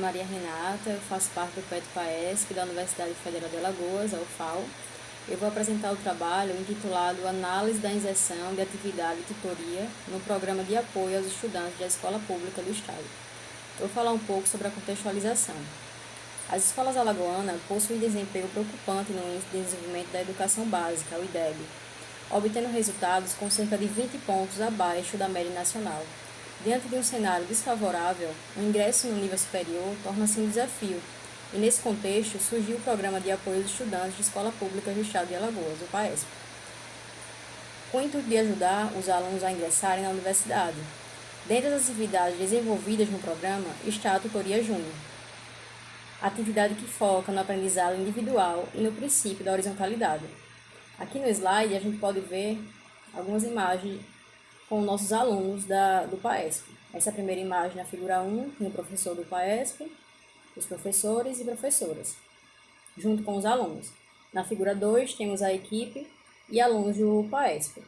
Maria Renata, eu faço parte do PET-PAESP da Universidade Federal de Alagoas, a UFAL. Eu vou apresentar o trabalho intitulado Análise da inserção de atividade e tutoria no Programa de Apoio aos Estudantes da Escola Pública do Estado. Eu vou falar um pouco sobre a contextualização. As escolas alagoanas possuem desempenho preocupante no Índice de Desenvolvimento da Educação Básica, o IDEB, obtendo resultados com cerca de 20 pontos abaixo da média nacional. Diante de um cenário desfavorável, o ingresso no nível superior torna-se um desafio, e nesse contexto surgiu o Programa de Apoio aos Estudantes de Escola Pública do Estado de Alagoas, o PAESP, com o intuito de ajudar os alunos a ingressarem na universidade. Dentre as atividades desenvolvidas no programa está a Tutoria Júnior, atividade que foca no aprendizado individual e no princípio da horizontalidade. Aqui no slide a gente pode ver algumas imagens com nossos alunos do PAESP. Essa é a primeira imagem na figura 1, tem o professor do PAESP, os professores e professoras, junto com os alunos. Na figura 2 temos a equipe e alunos do PAESP.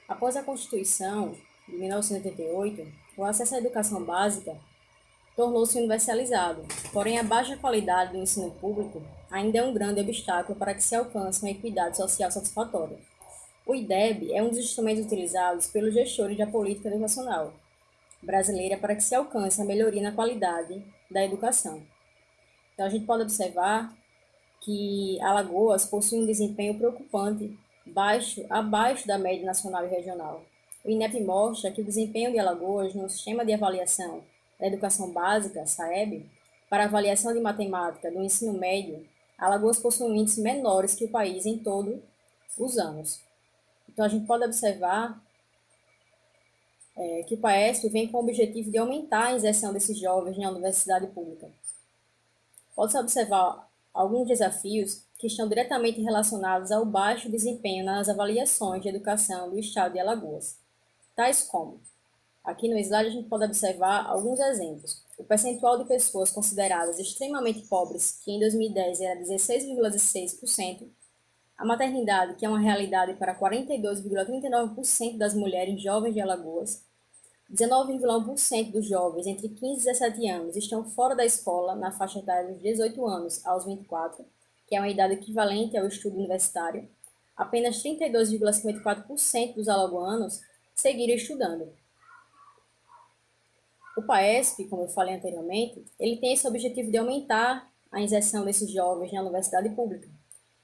Após a Constituição de 1988, o acesso à educação básica tornou-se universalizado, porém a baixa qualidade do ensino público ainda é um grande obstáculo para que se alcance uma equidade social satisfatória. O IDEB é um dos instrumentos utilizados pelos gestores da política educacional brasileira para que se alcance a melhoria na qualidade da educação. Então, a gente pode observar que Alagoas possui um desempenho preocupante, abaixo da média nacional e regional. O INEP mostra que o desempenho de Alagoas no Sistema de Avaliação da Educação Básica, SAEB, para avaliação de matemática do ensino médio, Alagoas possui índices menores que o país em todos os anos. Então, a gente pode observar que o PAESP vem com o objetivo de aumentar a inserção desses jovens na universidade pública. Pode-se observar alguns desafios que estão diretamente relacionados ao baixo desempenho nas avaliações de educação do Estado de Alagoas, tais como: aqui no slide a gente pode observar alguns exemplos. O percentual de pessoas consideradas extremamente pobres, que em 2010 era 16,6%, a maternidade, que é uma realidade para 42,39% das mulheres jovens de Alagoas, 19,1% dos jovens entre 15 e 17 anos estão fora da escola na faixa etária dos 18 anos aos 24, que é uma idade equivalente ao estudo universitário. Apenas 32,54% dos alagoanos seguiram estudando. O PAESP, como eu falei anteriormente, ele tem esse objetivo de aumentar a inserção desses jovens na universidade pública.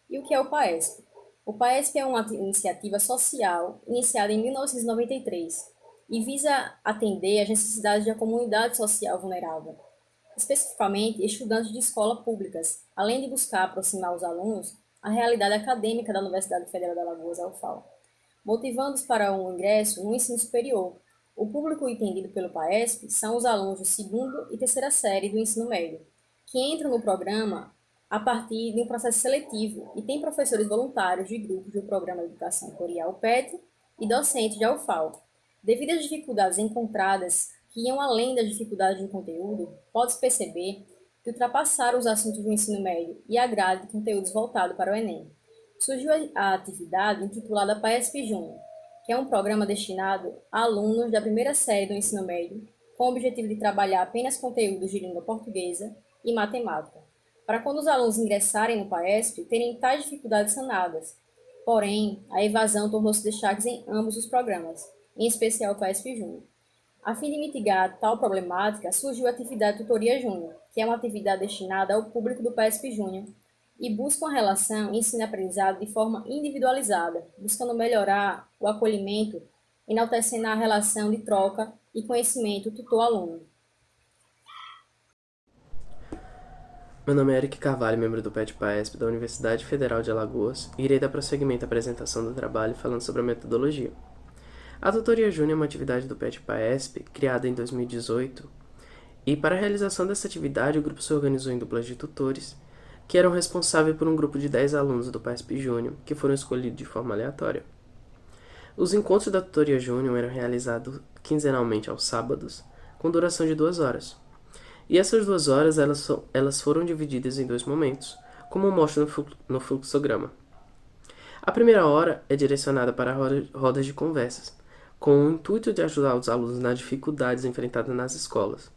E o que é o PAESP? O PAESP é uma iniciativa social iniciada em 1993 e visa atender às necessidades da comunidade social vulnerável, especificamente estudantes de escolas públicas, além de buscar aproximar os alunos à realidade acadêmica da Universidade Federal de Alagoas, a UFAL, motivando-os para um ingresso no ensino superior. O público entendido pelo PAESP são os alunos do segundo e terceira série do ensino médio, que entram no programa a partir de um processo seletivo e tem professores voluntários de grupos do Programa de Educação Tutorial PET e docentes da UFAL. Devido às dificuldades encontradas, que iam além das dificuldades de conteúdo, pode-se perceber que ultrapassaram os assuntos do ensino médio e a grade de conteúdos voltados para o Enem. Surgiu a atividade intitulada PAESP Júnior, que é um programa destinado a alunos da primeira série do ensino médio, com o objetivo de trabalhar apenas conteúdos de língua portuguesa e matemática, para quando os alunos ingressarem no PAESP terem tais dificuldades sanadas. Porém, a evasão tornou-se destaques em ambos os programas, em especial o PAESP Júnior. A fim de mitigar tal problemática, surgiu a atividade Tutoria Júnior, que é uma atividade destinada ao público do PAESP Júnior e busca uma relação ensino-aprendizado de forma individualizada, buscando melhorar o acolhimento, enaltecendo a relação de troca e conhecimento tutor-aluno. Meu nome é Eric Carvalho, membro do PET-PAESP da Universidade Federal de Alagoas, e irei dar prosseguimento à apresentação do trabalho falando sobre a metodologia. A Tutoria Júnior é uma atividade do PET-PAESP, criada em 2018, e para a realização dessa atividade o grupo se organizou em duplas de tutores, que eram responsáveis por um grupo de 10 alunos do PAESP Júnior, que foram escolhidos de forma aleatória. Os encontros da Tutoria Júnior eram realizados quinzenalmente aos sábados, com duração de 2 horas. E essas 2 horas elas foram divididas em 2 momentos, como mostra no fluxograma. A primeira hora é direcionada para rodas de conversas, com o intuito de ajudar os alunos nas dificuldades enfrentadas nas escolas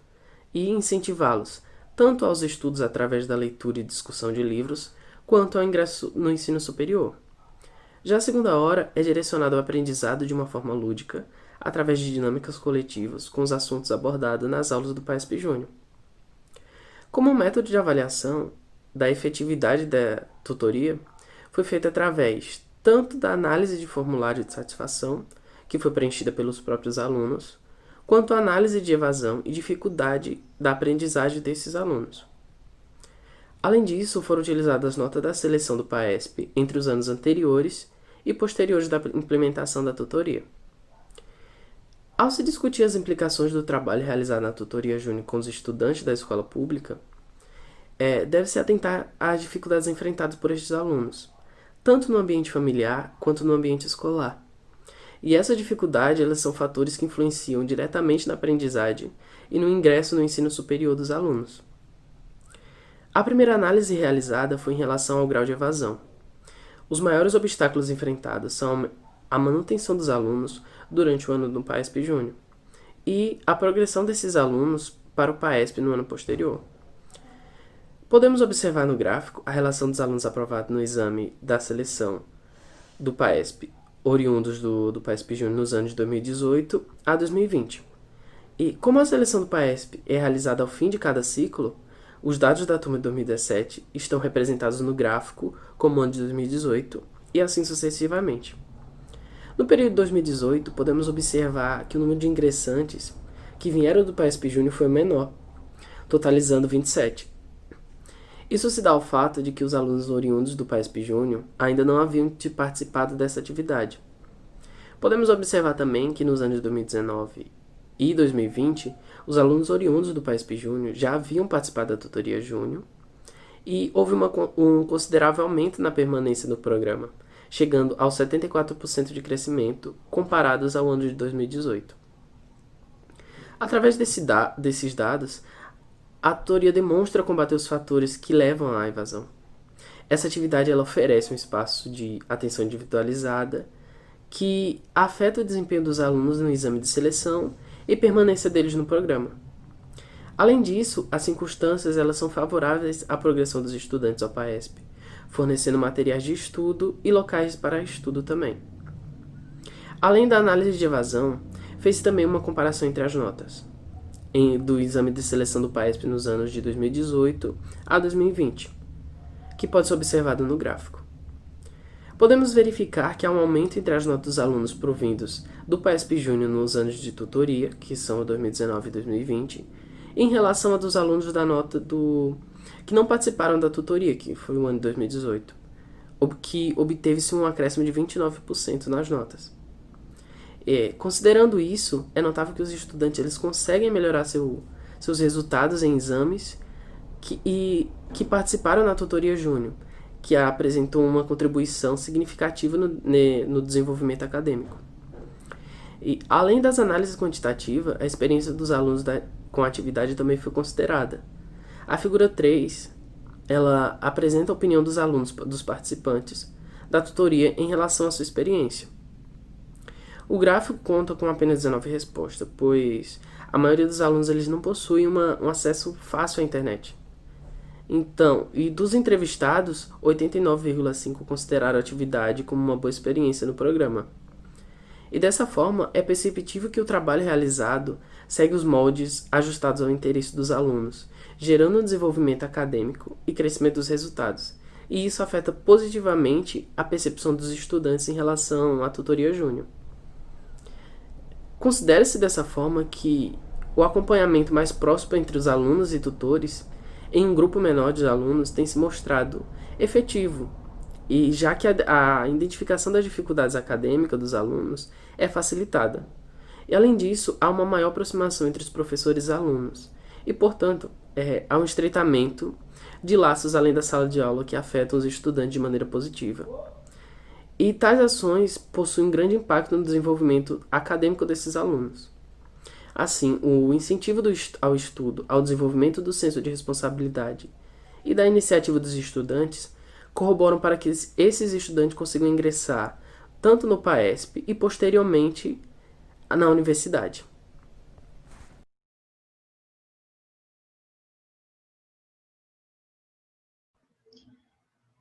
e incentivá-los tanto aos estudos através da leitura e discussão de livros, quanto ao ingresso no ensino superior. Já a segunda hora é direcionada ao aprendizado de uma forma lúdica, através de dinâmicas coletivas com os assuntos abordados nas aulas do PAESP Júnior. Como método de avaliação da efetividade da tutoria, foi feita através tanto da análise de formulário de satisfação, que foi preenchida pelos próprios alunos, quanto a análise de evasão e dificuldade da aprendizagem desses alunos. Além disso, foram utilizadas notas da seleção do PAESP entre os anos anteriores e posteriores da implementação da tutoria. Ao se discutir as implicações do trabalho realizado na tutoria júnior com os estudantes da escola pública, deve-se atentar às dificuldades enfrentadas por estes alunos, tanto no ambiente familiar quanto no ambiente escolar. E essa dificuldade, elas são fatores que influenciam diretamente na aprendizagem e no ingresso no ensino superior dos alunos. A primeira análise realizada foi em relação ao grau de evasão. Os maiores obstáculos enfrentados são a manutenção dos alunos durante o ano do PAESP Júnior e a progressão desses alunos para o PAESP no ano posterior. Podemos observar no gráfico a relação dos alunos aprovados no exame da seleção do PAESP, oriundos do PAESP Júnior nos anos de 2018 a 2020. E como a seleção do PAESP é realizada ao fim de cada ciclo, os dados da turma de 2017 estão representados no gráfico como ano de 2018 e assim sucessivamente. No período de 2018, podemos observar que o número de ingressantes que vieram do PAESP Júnior foi menor, totalizando 27. Isso se dá ao fato de que os alunos oriundos do PAESP Júnior ainda não haviam participado dessa atividade. Podemos observar também que nos anos de 2019 e 2020, os alunos oriundos do PAESP Júnior já haviam participado da tutoria Júnior e houve um considerável aumento na permanência no programa, chegando aos 74% de crescimento comparados ao ano de 2018. Através desses dados, a tutoria demonstra combater os fatores que levam à evasão. Essa atividade ela oferece um espaço de atenção individualizada que afeta o desempenho dos alunos no exame de seleção e permanência deles no programa. Além disso, as circunstâncias elas são favoráveis à progressão dos estudantes ao PAESP, fornecendo materiais de estudo e locais para estudo também. Além da análise de evasão, fez também uma comparação entre as notas do exame de seleção do PAESP nos anos de 2018 a 2020, que pode ser observado no gráfico. Podemos verificar que há um aumento entre as notas dos alunos provindos do PAESP Júnior nos anos de tutoria, que são 2019 e 2020, em relação a dos alunos da nota que não participaram da tutoria, que foi o ano de 2018, que obteve-se um acréscimo de 29% nas notas. Considerando isso, é notável que os estudantes eles conseguem melhorar seus resultados em exames que participaram na tutoria Júnior, que apresentou uma contribuição significativa no desenvolvimento acadêmico. E, além das análises quantitativas, a experiência dos alunos com a atividade também foi considerada. A figura 3, ela apresenta a opinião dos alunos, dos participantes da tutoria em relação à sua experiência. O gráfico conta com apenas 19 respostas, pois a maioria dos alunos eles não possuem um acesso fácil à internet. Então, e dos entrevistados, 89,5% consideraram a atividade como uma boa experiência no programa. E dessa forma, é perceptível que o trabalho realizado segue os moldes ajustados ao interesse dos alunos, gerando um desenvolvimento acadêmico e crescimento dos resultados. E isso afeta positivamente a percepção dos estudantes em relação à tutoria júnior. Considera-se dessa forma que o acompanhamento mais próximo entre os alunos e tutores em um grupo menor de alunos tem se mostrado efetivo, e já que a identificação das dificuldades acadêmicas dos alunos é facilitada. E além disso, há uma maior aproximação entre os professores e alunos, e portanto, há um estreitamento de laços além da sala de aula que afetam os estudantes de maneira positiva. E tais ações possuem grande impacto no desenvolvimento acadêmico desses alunos. Assim, o incentivo ao estudo, ao desenvolvimento do senso de responsabilidade e da iniciativa dos estudantes corroboram para que esses estudantes consigam ingressar tanto no PAESP e, posteriormente, na universidade.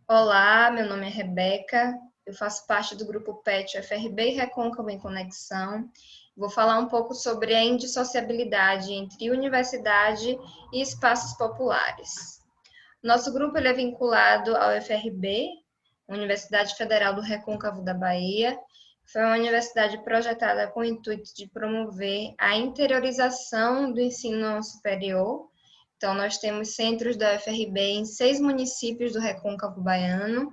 Olá, meu nome é Rebeca, eu faço parte do grupo PET UFRB Recôncavo em Conexão. Vou falar um pouco sobre a indissociabilidade entre universidade e espaços populares. Nosso grupo ele é vinculado ao UFRB, Universidade Federal do Recôncavo da Bahia. Foi uma universidade projetada com o intuito de promover a interiorização do ensino superior. Então, nós temos centros da UFRB em 6 municípios do Recôncavo Baiano,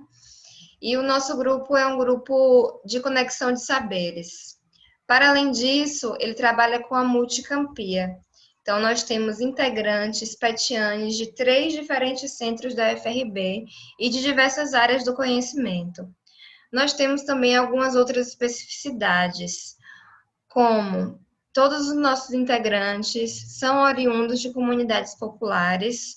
e o nosso grupo é um grupo de conexão de saberes. Para além disso, ele trabalha com a multicampia. Então, nós temos integrantes petianes de 3 diferentes centros da UFRB e de diversas áreas do conhecimento. Nós temos também algumas outras especificidades, como todos os nossos integrantes são oriundos de comunidades populares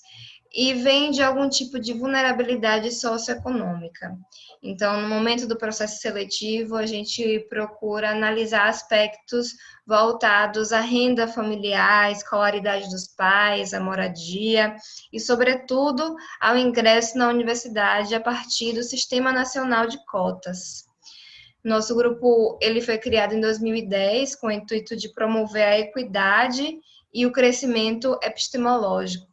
e vêm de algum tipo de vulnerabilidade socioeconômica. Então, no momento do processo seletivo, a gente procura analisar aspectos voltados à renda familiar, à escolaridade dos pais, à moradia e, sobretudo, ao ingresso na universidade a partir do Sistema Nacional de Cotas. Nosso grupo ele foi criado em 2010 com o intuito de promover a equidade e o crescimento epistemológico.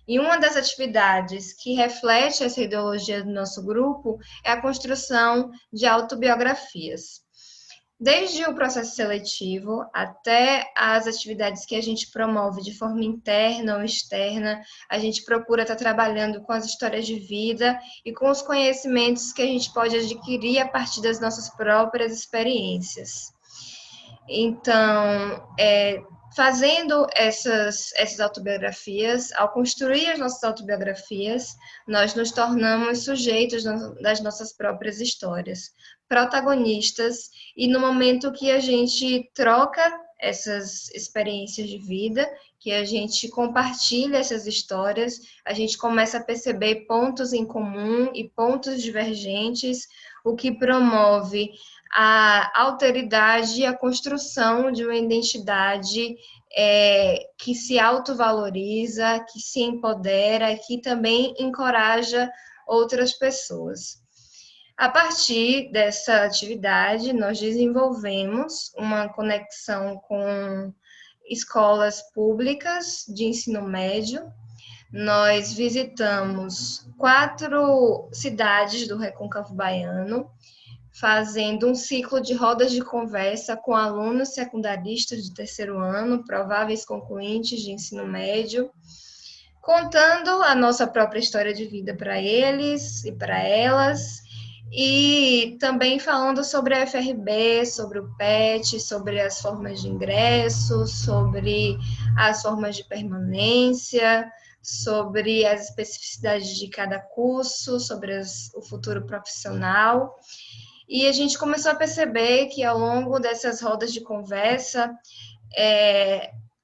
E uma das atividades que reflete essa ideologia do nosso grupo é a construção de autobiografias. Desde o processo seletivo até as atividades que a gente promove de forma interna ou externa, a gente procura estar trabalhando com as histórias de vida e com os conhecimentos que a gente pode adquirir a partir das nossas próprias experiências. Então, fazendo essas autobiografias, ao construir as nossas autobiografias, nós nos tornamos sujeitos das nossas próprias histórias, protagonistas, e no momento que a gente troca essas experiências de vida, que a gente compartilha essas histórias, a gente começa a perceber pontos em comum e pontos divergentes, o que promove a alteridade e a construção de uma identidade que se autovaloriza, que se empodera, que também encoraja outras pessoas. A partir dessa atividade, nós desenvolvemos uma conexão com escolas públicas de ensino médio. Nós visitamos 4 cidades do Recôncavo Baiano, fazendo um ciclo de rodas de conversa com alunos secundaristas de terceiro ano, prováveis concluintes de ensino médio, contando a nossa própria história de vida para eles e para elas, e também falando sobre a UFRB, sobre o PET, sobre as formas de ingresso, sobre as formas de permanência, sobre as especificidades de cada curso, sobre o futuro profissional. E a gente começou a perceber que ao longo dessas rodas de conversa,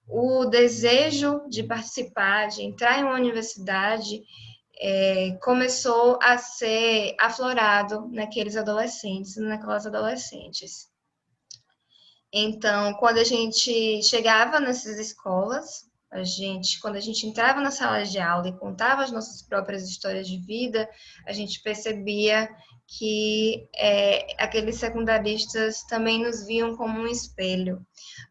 o desejo de participar, de entrar em uma universidade, começou a ser aflorado naqueles adolescentes, naquelas adolescentes. Então, quando a gente chegava nessas escolas, quando a gente entrava na sala de aula e contava as nossas próprias histórias de vida, a gente percebia que aqueles secundaristas também nos viam como um espelho.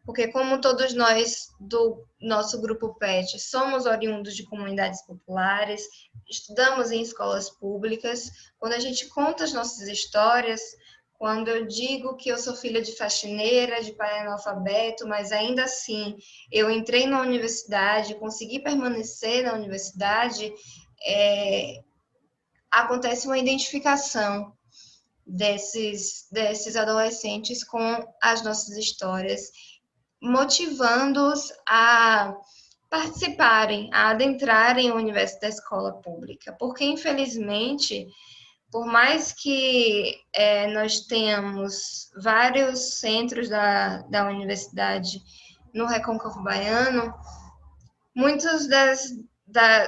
Porque como todos nós do nosso grupo PET somos oriundos de comunidades populares, estudamos em escolas públicas, quando a gente conta as nossas histórias, quando eu digo que eu sou filha de faxineira, de pai analfabeto, mas ainda assim eu entrei na universidade, consegui permanecer na universidade, acontece uma identificação desses adolescentes com as nossas histórias, motivando-os a participarem, a adentrarem o universo da escola pública, porque infelizmente, por mais que nós tenhamos vários centros da universidade no Recôncavo Baiano, muitos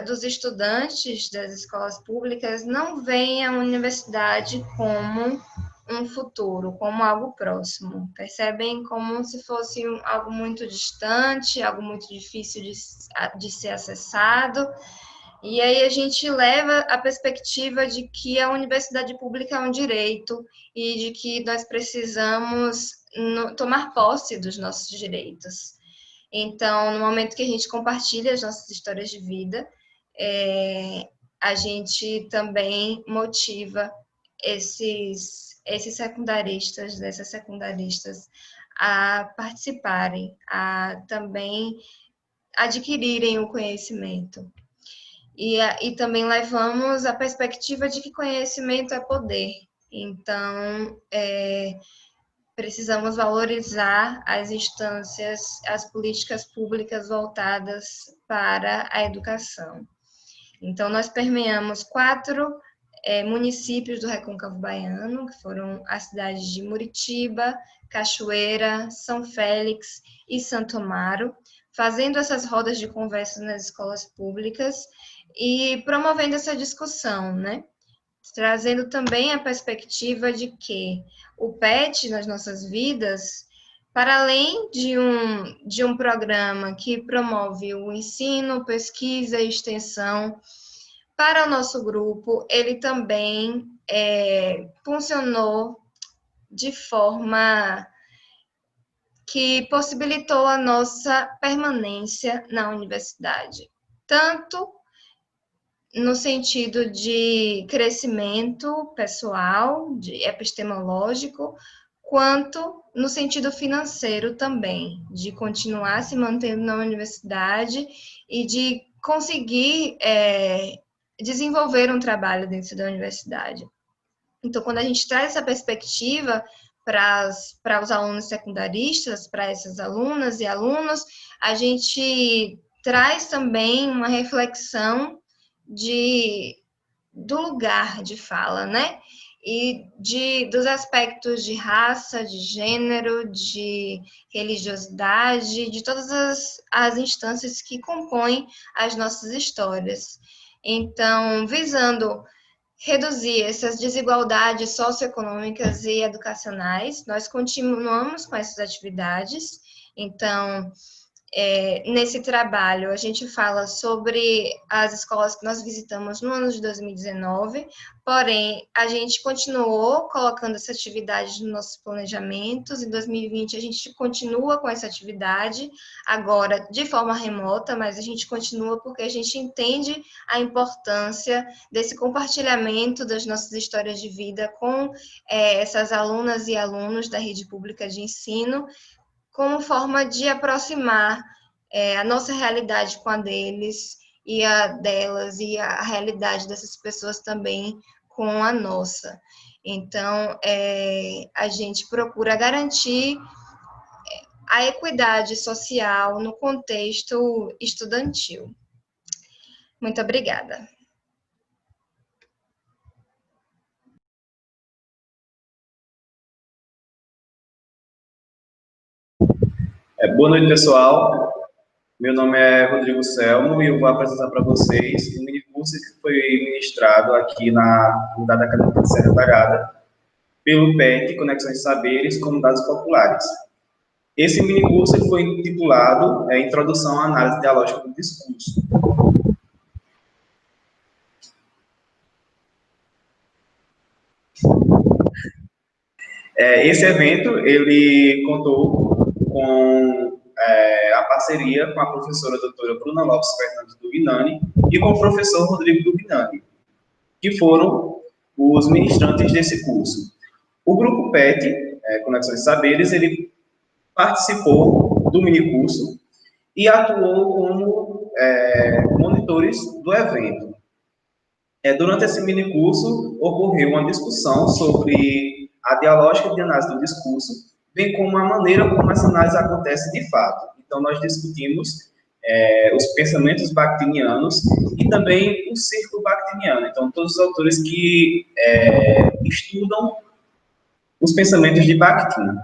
dos estudantes das escolas públicas não veem a universidade como um futuro, como algo próximo. Percebem como se fosse algo muito distante, algo muito difícil de ser acessado. E aí a gente leva a perspectiva de que a universidade pública é um direito e de que nós precisamos tomar posse dos nossos direitos. Então, no momento que a gente compartilha as nossas histórias de vida, a gente também motiva esses secundaristas, dessas secundaristas, a participarem, a também adquirirem o conhecimento. E também levamos a perspectiva de que conhecimento é poder. Então, precisamos valorizar as instâncias, as políticas públicas voltadas para a educação. Então, nós permeamos 4 municípios do Recôncavo Baiano, que foram as cidades de Muritiba, Cachoeira, São Félix e Santo Amaro, fazendo essas rodas de conversa nas escolas públicas e promovendo essa discussão, né? Trazendo também a perspectiva de que o PET nas nossas vidas, para além de um programa que promove o ensino, pesquisa e extensão, para o nosso grupo, ele também funcionou de forma que possibilitou a nossa permanência na universidade, tanto no sentido de crescimento pessoal, de epistemológico, quanto no sentido financeiro também, de continuar se mantendo na universidade e de conseguir desenvolver um trabalho dentro da universidade. Então, quando a gente traz essa perspectiva para os alunos secundaristas, para essas alunas e alunos, a gente traz também uma reflexão do lugar de fala, né? E dos aspectos de raça, de gênero, de religiosidade, de todas as instâncias que compõem as nossas histórias. Então, visando reduzir essas desigualdades socioeconômicas e educacionais, nós continuamos com essas atividades. Então, nesse trabalho, a gente fala sobre as escolas que nós visitamos no ano de 2019, porém, a gente continuou colocando essa atividade nos nossos planejamentos. Em 2020, a gente continua com essa atividade, agora de forma remota, mas a gente continua porque a gente entende a importância desse compartilhamento das nossas histórias de vida com essas alunas e alunos da rede pública de ensino, como forma de aproximar a nossa realidade com a deles e a delas, e a realidade dessas pessoas também com a nossa. Então, a gente procura garantir a equidade social no contexto estudantil. Muito obrigada. Boa noite, pessoal. Meu nome é Rodrigo Selmo e eu vou apresentar para vocês um minicurso que foi ministrado aqui na Unidade Acadêmica de Serra Talhada pelo PET, Conexões de Saberes, Comunidades Populares. Esse minicurso foi intitulado Introdução à Análise Dialógica do Discurso. Esse evento, ele contou com a parceria com a professora doutora Bruna Lopes Fernandes do Vinani e com o professor Rodrigo do Vinani, que foram os ministrantes desse curso. O grupo PET, Conexões de Saberes, ele participou do minicurso e atuou como monitores do evento. Durante esse minicurso, ocorreu uma discussão sobre a dialógica de análise do discurso, bem como a maneira como essa análise acontece de fato. Então, nós discutimos os pensamentos bakhtinianos e também o círculo bakhtiniano. Então, todos os autores que estudam os pensamentos de Bakhtin.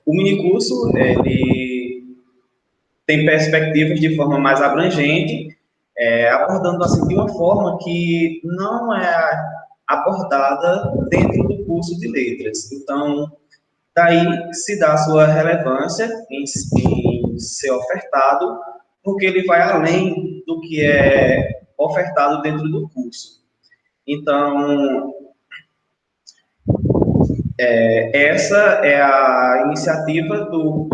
O minicurso, ele tem perspectivas de forma mais abrangente, abordando assim de uma forma que não é abordada dentro do curso de letras. Então, daí se dá a sua relevância em ser ofertado, porque ele vai além do que é ofertado dentro do curso. Então, essa é a iniciativa do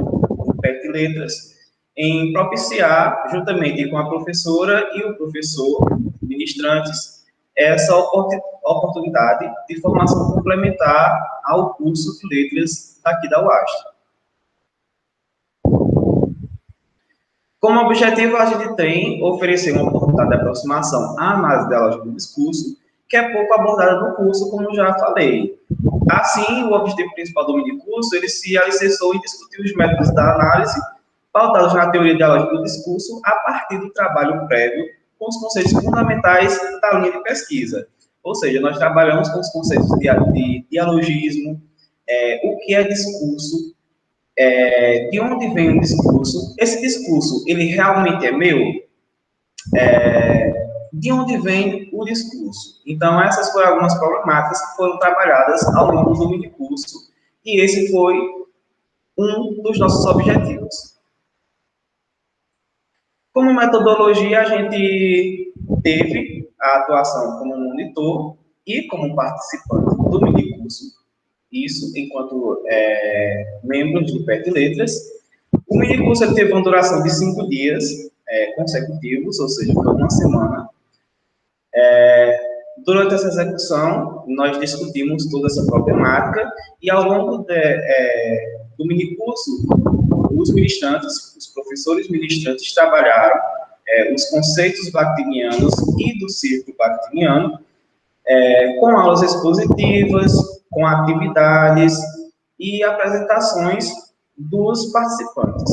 PET Letras em propiciar, juntamente com a professora e o professor, ministrantes, essa oportunidade de formação complementar ao curso de letras aqui da UAST. Como objetivo, a gente tem oferecer uma oportunidade de aproximação à análise dialógica do discurso, que é pouco abordada no curso, como já falei. Assim, o objetivo principal do minicurso, ele se alicerçou em discutir os métodos da análise, pautados na teoria dialógica do discurso, a partir do trabalho prévio com os conceitos fundamentais da linha de pesquisa. Ou seja, nós trabalhamos com os conceitos de dialogismo, o que é discurso, de onde vem o discurso, esse discurso, ele realmente é meu? De onde vem o discurso? Então, essas foram algumas problemáticas que foram trabalhadas ao longo do minicurso, e esse foi um dos nossos objetivos. Como metodologia, a gente teve a atuação como monitor e como participante do minicurso, isso enquanto membros do PET Letras. O minicurso teve uma duração de 5 dias consecutivos, ou seja, foi uma semana. Durante essa execução, nós discutimos toda essa problemática e ao longo do minicurso, os ministrantes, os professores ministrantes trabalharam os conceitos bakhtinianos e do círculo bakhtiniano com aulas expositivas, com atividades e apresentações dos participantes.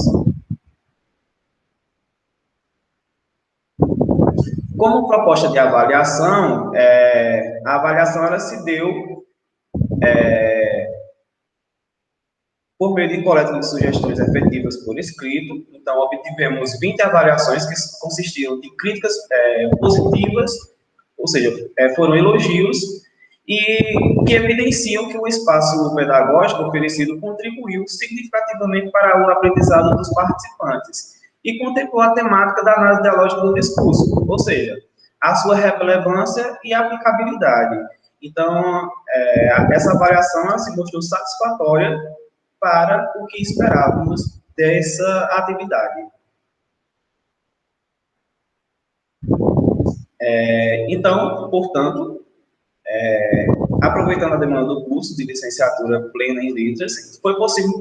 Como proposta de avaliação, a avaliação ela se deu por meio de coleta de sugestões efetivas por escrito. Então, obtivemos 20 avaliações que consistiam de críticas positivas, ou seja, foram elogios, e que evidenciam que o espaço pedagógico oferecido contribuiu significativamente para o aprendizado dos participantes e contemplou a temática da análise dialógica do discurso, ou seja, a sua relevância e aplicabilidade. Então, essa avaliação se mostrou satisfatória para o que esperávamos dessa atividade. Então, portanto, aproveitando a demanda do curso de licenciatura plena em letras, foi possível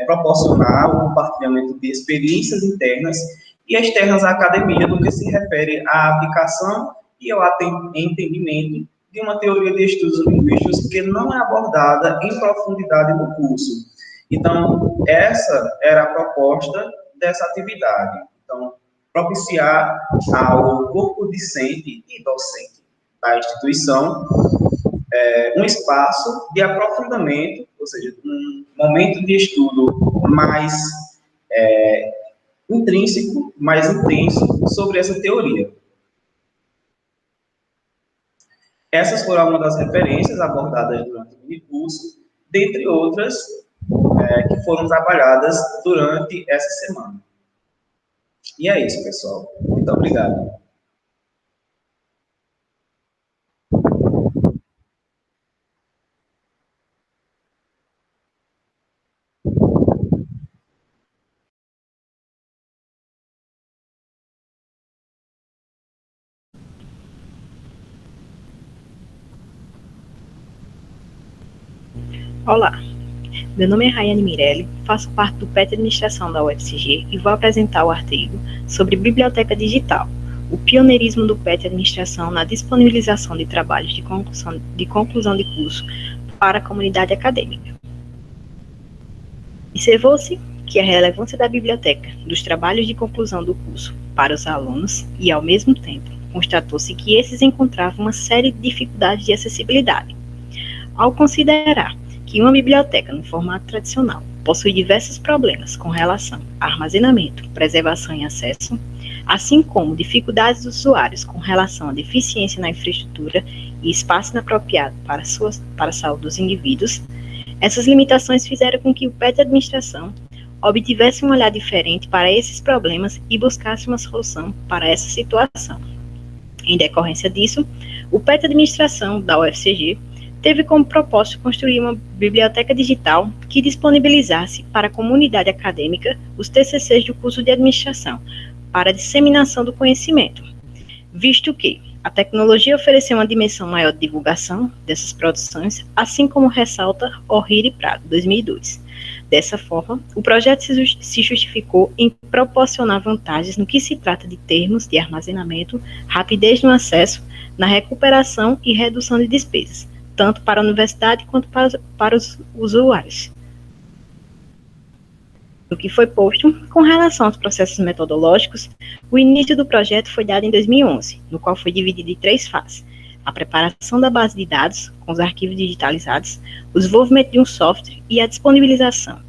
proporcionar o compartilhamento de experiências internas e externas à academia no que se refere à aplicação e ao entendimento de uma teoria de estudos linguísticos que não é abordada em profundidade no curso. Então, essa era a proposta dessa atividade. Então, propiciar ao corpo discente e docente da instituição um espaço de aprofundamento, ou seja, um momento de estudo mais intrínseco, mais intenso sobre essa teoria. Essas foram algumas das referências abordadas durante o minicurso, dentre outras que foram trabalhadas durante essa semana. E é isso, pessoal. Muito obrigado. Olá, meu nome é Rayane Mirelli, faço parte do PET Administração da UFCG e vou apresentar o artigo sobre Biblioteca Digital, o pioneirismo do PET Administração na disponibilização de trabalhos de conclusão de curso para a comunidade acadêmica. Observou-se que a relevância da biblioteca dos trabalhos de conclusão do curso para os alunos e, ao mesmo tempo, constatou-se que esses encontravam uma série de dificuldades de acessibilidade. Ao considerar que uma biblioteca no formato tradicional possui diversos problemas com relação a armazenamento, preservação e acesso, assim como dificuldades dos usuários com relação à deficiência na infraestrutura e espaço inapropriado para a saúde dos indivíduos, essas limitações fizeram com que o PET Administração obtivesse um olhar diferente para esses problemas e buscasse uma solução para essa situação. Em decorrência disso, o PET Administração da UFCG teve como propósito construir uma biblioteca digital que disponibilizasse para a comunidade acadêmica os TCCs do curso de administração para a disseminação do conhecimento, visto que a tecnologia ofereceu uma dimensão maior de divulgação dessas produções, assim como ressalta O'Reilly Prado, 2002. Dessa forma, o projeto se justificou em proporcionar vantagens no que se trata de termos de armazenamento, rapidez no acesso, na recuperação e redução de despesas, tanto para a universidade quanto para os usuários. No que foi posto, com relação aos processos metodológicos, o início do projeto foi dado em 2011, no qual foi dividido em 3 fases: a preparação da base de dados, com os arquivos digitalizados, o desenvolvimento de um software e a disponibilização,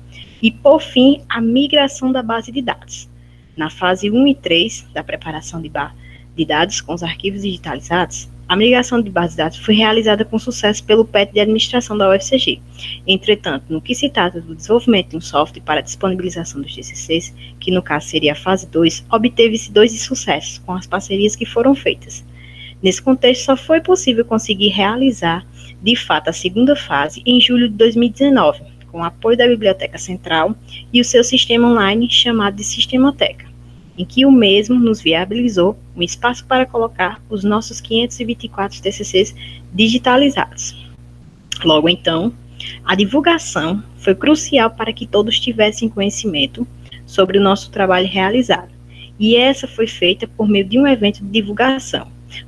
e, por fim, a migração da base de dados. Na fase 1 e 3 da preparação de dados com os arquivos digitalizados, a migração de base de dados foi realizada com sucesso pelo PET de administração da UFCG. Entretanto, no que se trata do desenvolvimento de um software para a disponibilização dos TCCs, que no caso seria a fase 2, obteve-se 2 insucessos com as parcerias que foram feitas. Nesse contexto, só foi possível conseguir realizar, de fato, a segunda fase em julho de 2019, com o apoio da Biblioteca Central e o seu sistema online chamado de Sistemoteca, em que o mesmo nos viabilizou um espaço para colocar os nossos 524 TCCs digitalizados. Logo então, a divulgação foi crucial para que todos tivessem conhecimento sobre o nosso trabalho realizado, e essa foi feita por meio de um evento de divulgação,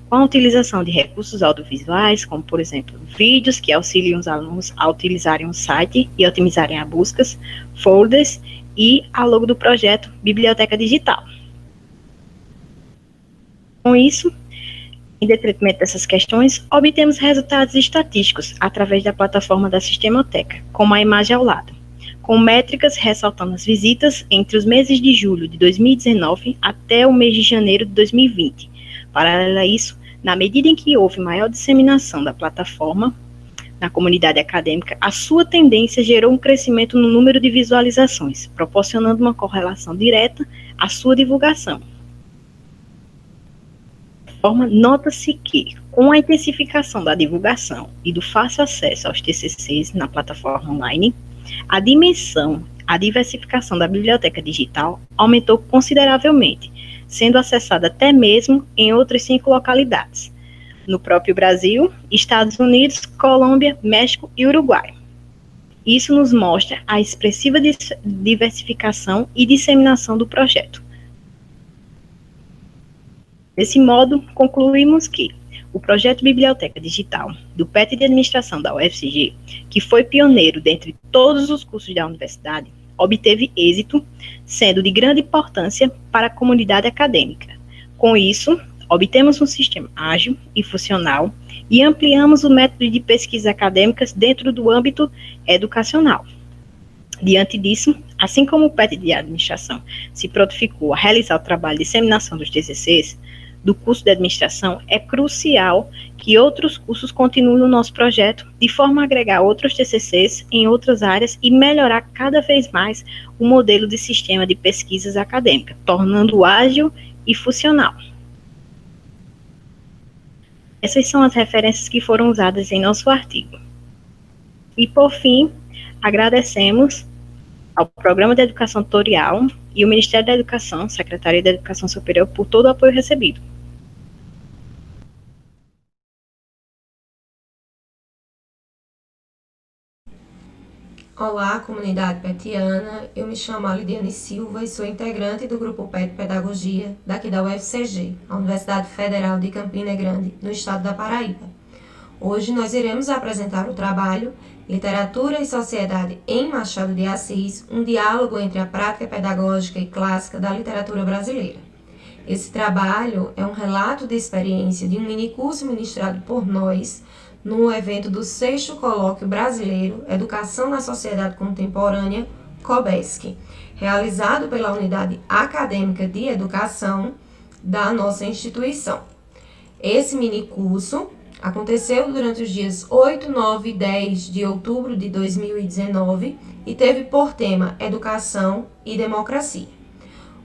com a utilização de recursos audiovisuais, como, por exemplo, vídeos que auxiliam os alunos a utilizarem o site e otimizarem as buscas, folders e a logo do projeto Biblioteca Digital. Com isso, em detrimento dessas questões, obtemos resultados estatísticos através da plataforma da Sistemoteca, como a imagem ao lado, com métricas ressaltando as visitas entre os meses de julho de 2019 até o mês de janeiro de 2020. Paralelo a isso, na medida em que houve maior disseminação da plataforma na comunidade acadêmica, a sua tendência gerou um crescimento no número de visualizações, proporcionando uma correlação direta à sua divulgação. Nota-se que, com a intensificação da divulgação e do fácil acesso aos TCCs na plataforma online, a dimensão, a diversificação da biblioteca digital aumentou consideravelmente, sendo acessada até mesmo em outras 5 localidades, no próprio Brasil, Estados Unidos, Colômbia, México e Uruguai. Isso nos mostra a expressiva diversificação e disseminação do projeto. Desse modo, concluímos que o projeto Biblioteca Digital do PET de Administração da UFCG, que foi pioneiro dentre todos os cursos da universidade, obteve êxito, sendo de grande importância para a comunidade acadêmica. Com isso, obtemos um sistema ágil e funcional e ampliamos o método de pesquisa acadêmicas dentro do âmbito educacional. Diante disso, assim como o PET de Administração se prontificou a realizar o trabalho de disseminação dos TCCs, do curso de administração, é crucial que outros cursos continuem no nosso projeto, de forma a agregar outros TCCs em outras áreas e melhorar cada vez mais o modelo de sistema de pesquisas acadêmicas, tornando-o ágil e funcional. Essas são as referências que foram usadas em nosso artigo. E, por fim, agradecemos ao Programa de Educação Tutorial e o Ministério da Educação, Secretaria da Educação Superior, por todo o apoio recebido. Olá, comunidade petiana, eu me chamo Alidiane Silva e sou integrante do Grupo PET Pedagogia, daqui da UFCG, a Universidade Federal de Campina Grande, no estado da Paraíba. Hoje nós iremos apresentar o trabalho Literatura e Sociedade em Machado de Assis, um diálogo entre a prática pedagógica e clássica da literatura brasileira. Esse trabalho é um relato de experiência de um minicurso ministrado por nós no evento do 6º Colóquio Brasileiro Educação na Sociedade Contemporânea, COBESC, realizado pela Unidade Acadêmica de Educação da nossa instituição. Esse minicurso aconteceu durante os dias 8, 9 e 10 de outubro de 2019 e teve por tema Educação e Democracia.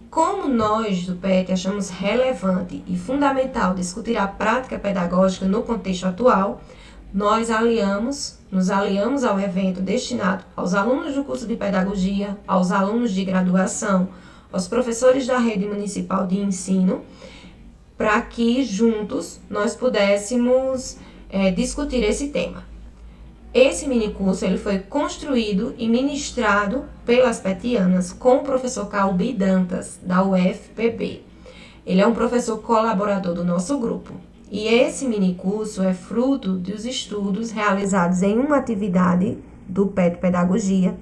Como nós do PET achamos relevante e fundamental discutir a prática pedagógica no contexto atual, nós nos aliamos ao evento destinado aos alunos do curso de Pedagogia, aos alunos de graduação, aos professores da rede municipal de ensino, para que juntos nós pudéssemos discutir esse tema. Esse minicurso ele foi construído e ministrado pelas petianas com o professor Calbi Dantas, da UFPB. Ele é um professor colaborador do nosso grupo. E esse minicurso é fruto dos estudos realizados em uma atividade do PET Pedagogia,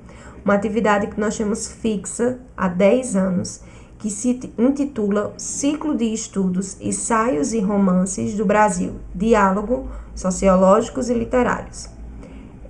uma atividade que nós temos fixa há 10 anos, que se intitula Ciclo de Estudos, Ensaios e Romances do Brasil, Diálogo Sociológicos e Literários.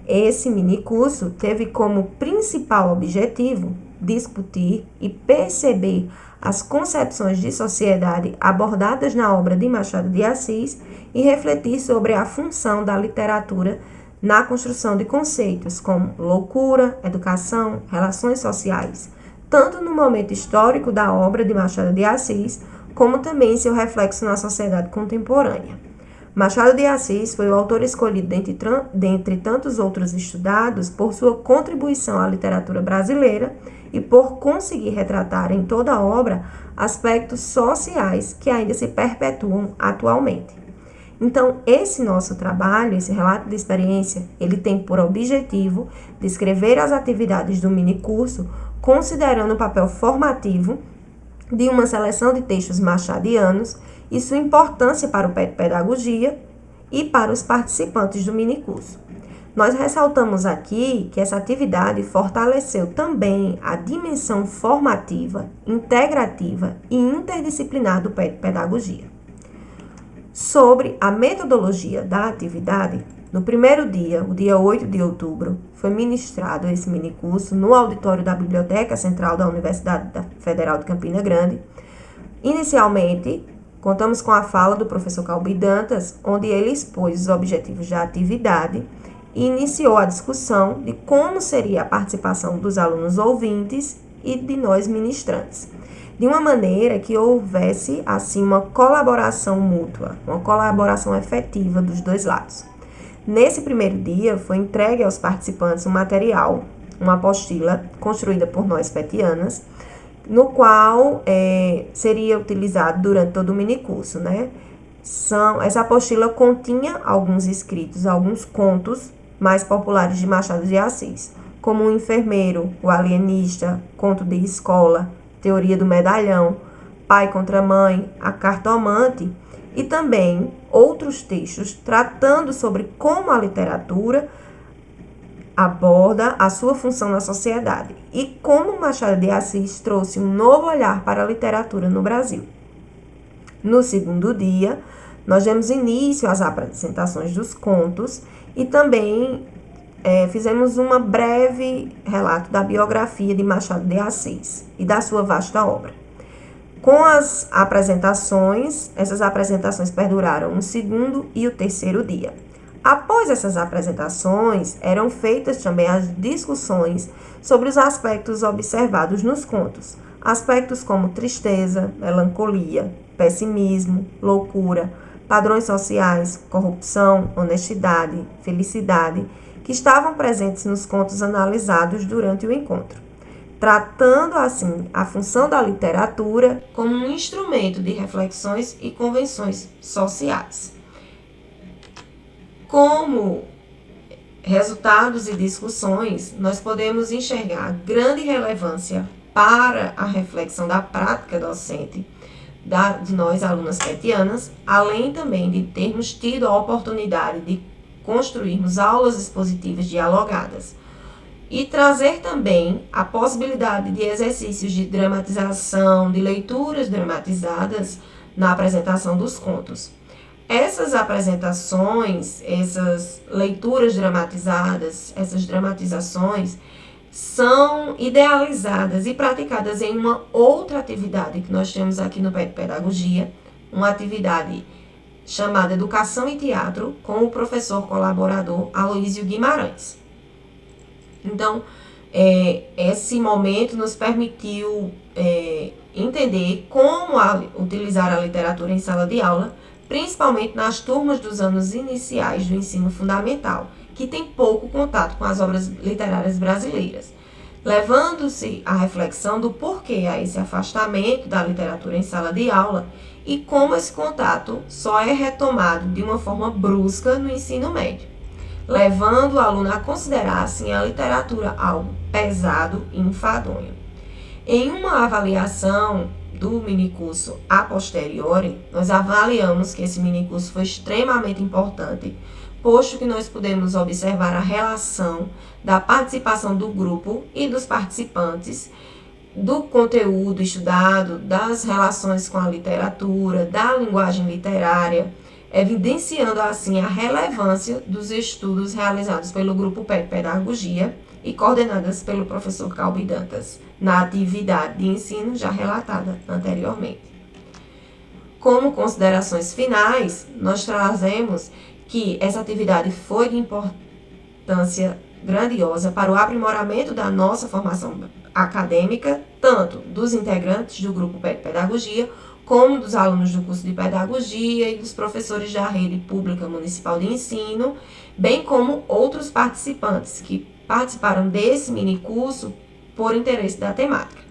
Esse minicurso teve como principal objetivo discutir e perceber as concepções de sociedade abordadas na obra de Machado de Assis e refletir sobre a função da literatura na construção de conceitos como loucura, educação, relações sociais, tanto no momento histórico da obra de Machado de Assis, como também seu reflexo na sociedade contemporânea. Machado de Assis foi o autor escolhido dentre tantos outros estudados por sua contribuição à literatura brasileira e por conseguir retratar em toda a obra aspectos sociais que ainda se perpetuam atualmente. Então, esse nosso trabalho, esse relato de experiência, ele tem por objetivo descrever as atividades do minicurso, considerando o papel formativo de uma seleção de textos machadianos e sua importância para o PET Pedagogia e para os participantes do minicurso. Nós ressaltamos aqui que essa atividade fortaleceu também a dimensão formativa, integrativa e interdisciplinar do PET Pedagogia. Sobre a metodologia da atividade, no primeiro dia, o dia 8 de outubro, foi ministrado esse minicurso no auditório da Biblioteca Central da Universidade Federal de Campina Grande. Inicialmente, contamos com a fala do professor Calbi Dantas, onde ele expôs os objetivos da atividade e iniciou a discussão de como seria a participação dos alunos ouvintes e de nós ministrantes, de uma maneira que houvesse, assim, uma colaboração mútua, uma colaboração efetiva dos dois lados. Nesse primeiro dia, foi entregue aos participantes um material, uma apostila construída por nós petianas, no qual seria utilizado durante todo o minicurso, né? Essa apostila continha alguns escritos, alguns contos mais populares de Machado de Assis, como O Enfermeiro, O Alienista, Conto de Escola, Teoria do Medalhão, Pai contra Mãe, A Cartomante, e também outros textos tratando sobre como a literatura aborda a sua função na sociedade e como Machado de Assis trouxe um novo olhar para a literatura no Brasil. No segundo dia, nós demos início às apresentações dos contos e também fizemos uma breve relato da biografia de Machado de Assis e da sua vasta obra. Com as apresentações, essas apresentações perduraram o segundo e o terceiro dia. Após essas apresentações, eram feitas também as discussões sobre os aspectos observados nos contos. Aspectos como tristeza, melancolia, pessimismo, loucura, padrões sociais, corrupção, honestidade, felicidade, que estavam presentes nos contos analisados durante o encontro, tratando, assim, a função da literatura como um instrumento de reflexões e convenções sociais. Como resultados e discussões, nós podemos enxergar grande relevância para a reflexão da prática docente de nós, alunas petianas, além também de termos tido a oportunidade de construirmos aulas expositivas dialogadas e trazer também a possibilidade de exercícios de dramatização, de leituras dramatizadas na apresentação dos contos. Essas apresentações, essas leituras dramatizadas, essas dramatizações são idealizadas e praticadas em uma outra atividade que nós temos aqui no PET Pedagogia, uma atividade chamada Educação e Teatro, com o professor colaborador Aloísio Guimarães. Então, esse momento nos permitiu entender como utilizar a literatura em sala de aula, principalmente nas turmas dos anos iniciais do ensino fundamental, que tem pouco contato com as obras literárias brasileiras, levando-se à reflexão do porquê há esse afastamento da literatura em sala de aula e como esse contato só é retomado de uma forma brusca no ensino médio, levando o aluno a considerar assim a literatura algo pesado e enfadonho. Em uma avaliação do minicurso a posteriori, nós avaliamos que esse minicurso foi extremamente importante, posto que nós pudemos observar a relação da participação do grupo e dos participantes, do conteúdo estudado, das relações com a literatura, da linguagem literária, evidenciando assim a relevância dos estudos realizados pelo grupo PET Pedagogia e coordenadas pelo professor Calbi Dantas, na atividade de ensino já relatada anteriormente. Como considerações finais, nós trazemos que essa atividade foi de importância grandiosa para o aprimoramento da nossa formação acadêmica, tanto dos integrantes do grupo PET Pedagogia, como dos alunos do curso de Pedagogia e dos professores da rede pública municipal de ensino, bem como outros participantes que participaram desse minicurso por interesse da temática.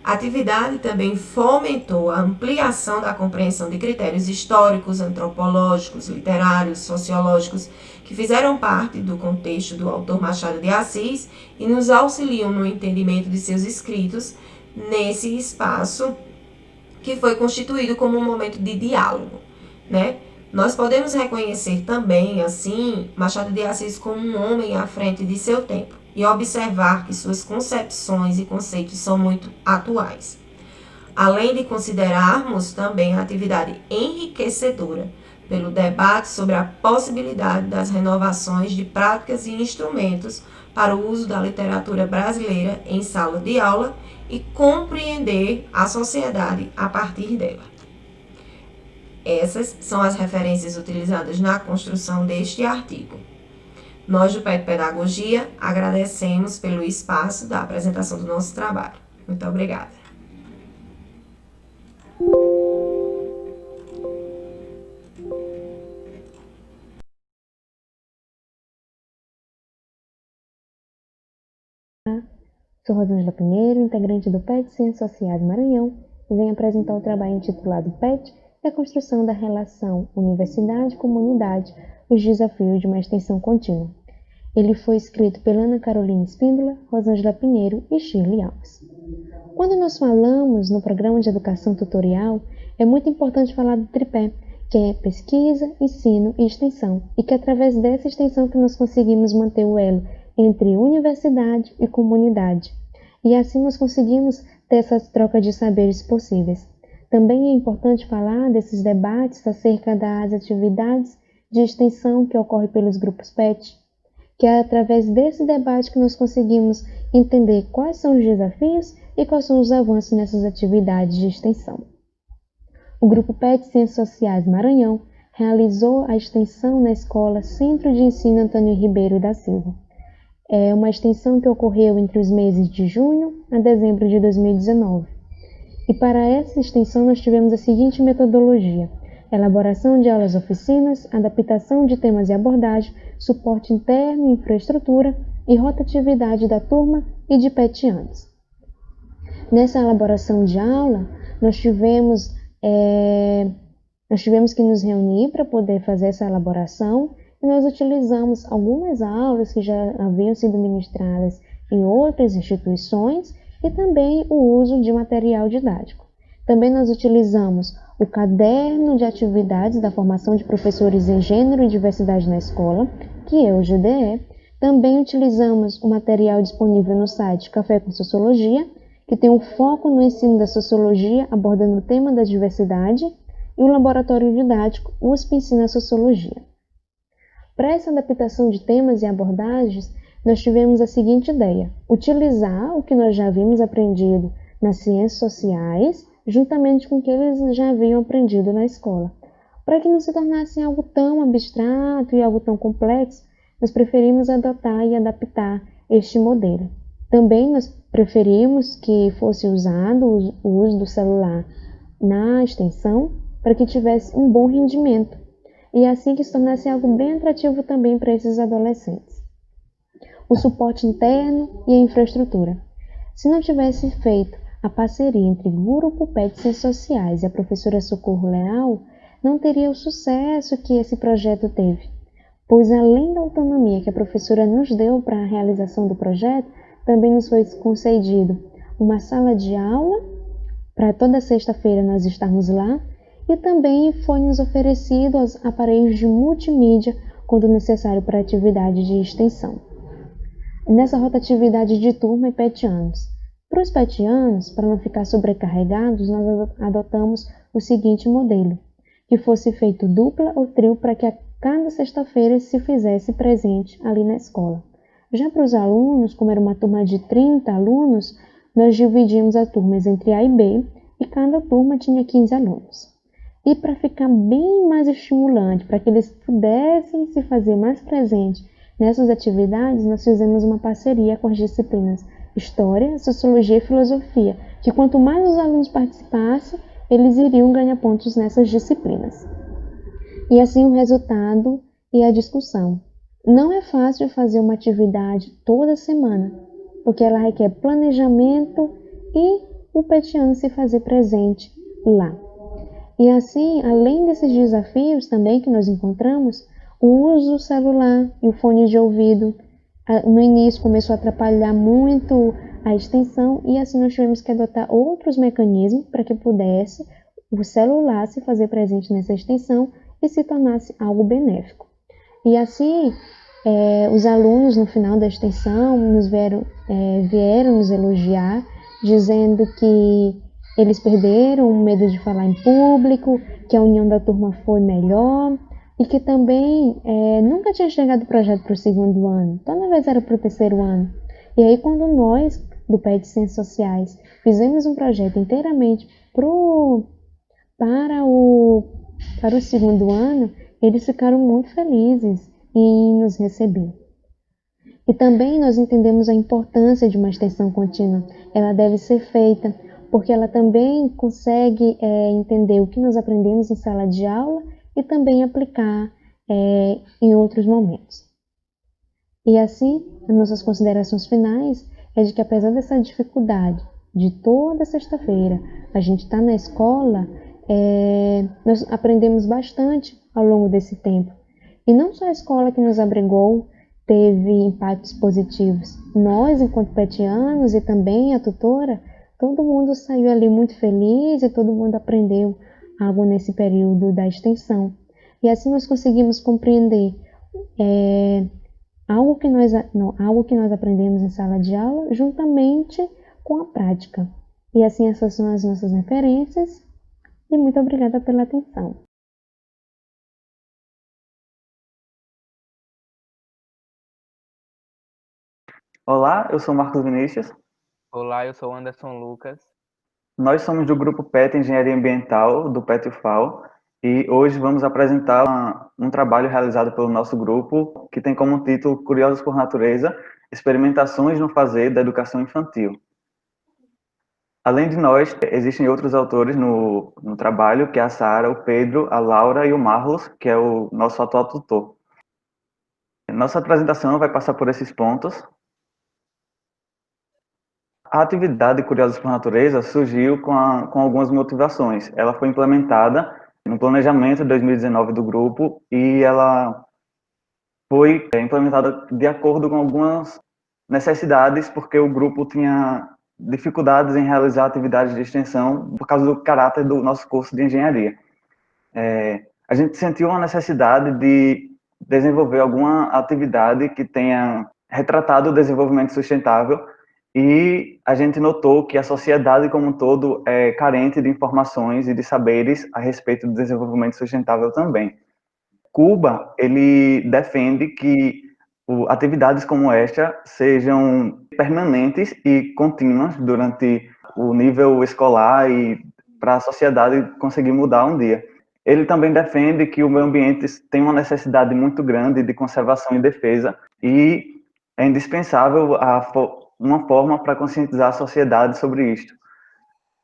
A atividade também fomentou a ampliação da compreensão de critérios históricos, antropológicos, literários, sociológicos, que fizeram parte do contexto do autor Machado de Assis e nos auxiliam no entendimento de seus escritos nesse espaço que foi constituído como um momento de diálogo, né? Nós podemos reconhecer também, assim, Machado de Assis como um homem à frente de seu tempo e observar que suas concepções e conceitos são muito atuais. Além de considerarmos também a atividade enriquecedora pelo debate sobre a possibilidade das renovações de práticas e instrumentos para o uso da literatura brasileira em sala de aula e compreender a sociedade a partir dela. Essas são as referências utilizadas na construção deste artigo. Nós do PET Pedagogia agradecemos pelo espaço da apresentação do nosso trabalho. Muito obrigada. Sou Rosângela Pinheiro, integrante do PET Ciências Sociais Maranhão, e venho apresentar o trabalho intitulado PET e a construção da relação universidade-comunidade, os desafios de uma extensão contínua. Ele foi escrito pela Ana Carolina Espíndola, Rosângela Pinheiro e Shirley Alves. Quando nós falamos no programa de educação tutorial, é muito importante falar do tripé, que é pesquisa, ensino e extensão, e que é através dessa extensão que nós conseguimos manter o elo entre universidade e comunidade, e assim nós conseguimos ter essas trocas de saberes possíveis. Também é importante falar desses debates acerca das atividades de extensão que ocorrem pelos grupos PET, que é através desse debate que nós conseguimos entender quais são os desafios e quais são os avanços nessas atividades de extensão. O Grupo PET Ciências Sociais Maranhão realizou a extensão na Escola Centro de Ensino Antônio Ribeiro da Silva. É uma extensão que ocorreu entre os meses de junho a dezembro de 2019. E para essa extensão nós tivemos a seguinte metodologia: elaboração de aulas oficinas, adaptação de temas e abordagem, suporte interno, infraestrutura e rotatividade da turma e de petiantes. Nessa elaboração de aula, nós tivemos que nos reunir para poder fazer essa elaboração, e nós utilizamos algumas aulas que já haviam sido ministradas em outras instituições e também o uso de material didático. Também nós utilizamos o caderno de atividades da formação de professores em gênero e diversidade na escola, que é o GDE. Também utilizamos o material disponível no site Café com Sociologia, que tem um foco no ensino da sociologia, abordando o tema da diversidade, e o laboratório didático USP Ensina Sociologia. Para essa adaptação de temas e abordagens, nós tivemos a seguinte ideia: utilizar o que nós já havíamos aprendido nas ciências sociais, juntamente com o que eles já haviam aprendido na escola. Para que não se tornasse algo tão abstrato e algo tão complexo, nós preferimos adotar e adaptar este modelo. Também nós preferimos que fosse usado o uso do celular na extensão para que tivesse um bom rendimento e assim que se tornasse algo bem atrativo também para esses adolescentes. O suporte interno e a infraestrutura. Se não tivesse feito a parceria entre o Grupo PET Ciências Sociais e a professora Socorro Leal, não teria o sucesso que esse projeto teve, pois além da autonomia que a professora nos deu para a realização do projeto, também nos foi concedido uma sala de aula para toda sexta-feira nós estarmos lá e também foi nos oferecido os aparelhos de multimídia quando necessário para atividade de extensão. Nessa rotatividade de turma e petianos. Para os petianos, para não ficar sobrecarregados, nós adotamos o seguinte modelo: que fosse feito dupla ou trio para que a cada sexta-feira se fizesse presente ali na escola. Já para os alunos, como era uma turma de 30 alunos, nós dividimos as turmas entre A e B e cada turma tinha 15 alunos. E para ficar bem mais estimulante, para que eles pudessem se fazer mais presente nessas atividades, nós fizemos uma parceria com as disciplinas História, Sociologia e Filosofia, que quanto mais os alunos participassem, eles iriam ganhar pontos nessas disciplinas. E assim o resultado e a discussão. Não é fácil fazer uma atividade toda semana, porque ela requer planejamento e o petiano se fazer presente lá. E assim, além desses desafios também que nós encontramos, o uso do celular e o fone de ouvido no início começou a atrapalhar muito a extensão e assim nós tivemos que adotar outros mecanismos para que pudesse o celular se fazer presente nessa extensão e se tornasse algo benéfico. E assim, os alunos no final da extensão vieram nos elogiar, dizendo que eles perderam o medo de falar em público, que a união da turma foi melhor e que também nunca tinha chegado o projeto para o segundo ano, toda vez era para o terceiro ano. E aí quando nós, do PET Ciências Sociais, fizemos um projeto inteiramente para o segundo ano, eles ficaram muito felizes em nos receber. E também nós entendemos a importância de uma extensão contínua. Ela deve ser feita porque ela também consegue entender o que nós aprendemos em sala de aula e também aplicar em outros momentos. E assim, as nossas considerações finais é de que apesar dessa dificuldade de toda sexta-feira a gente estar na escola, nós aprendemos bastante ao longo desse tempo. E não só a escola que nos abrigou teve impactos positivos. Nós, enquanto petianos e também a tutora, todo mundo saiu ali muito feliz e todo mundo aprendeu algo nesse período da extensão. E assim nós conseguimos compreender algo que nós aprendemos em sala de aula juntamente com a prática. E assim essas são as nossas referências e muito obrigada pela atenção. Olá, eu sou Marcos Vinícius. Olá, eu sou Anderson Lucas. Nós somos do grupo PET Engenharia Ambiental, do PET UFAL, e hoje vamos apresentar um trabalho realizado pelo nosso grupo, que tem como título Curiosos por Natureza, Experimentações no Fazer da Educação Infantil. Além de nós, existem outros autores no trabalho, que é a Sara, o Pedro, a Laura e o Marlos, que é o nosso atual tutor. Nossa apresentação vai passar por esses pontos. A atividade Curiosos por Natureza surgiu com algumas motivações. Ela foi implementada no planejamento de 2019 do grupo e ela foi implementada de acordo com algumas necessidades, porque o grupo tinha dificuldades em realizar atividades de extensão por causa do caráter do nosso curso de engenharia. A gente sentiu uma necessidade de desenvolver alguma atividade que tenha retratado o desenvolvimento sustentável. E a gente notou que a sociedade como um todo é carente de informações e de saberes a respeito do desenvolvimento sustentável também. Cuba, ele defende que atividades como esta sejam permanentes e contínuas durante o nível escolar e para a sociedade conseguir mudar um dia. Ele também defende que o meio ambiente tem uma necessidade muito grande de conservação e defesa e é indispensável uma forma para conscientizar a sociedade sobre isto.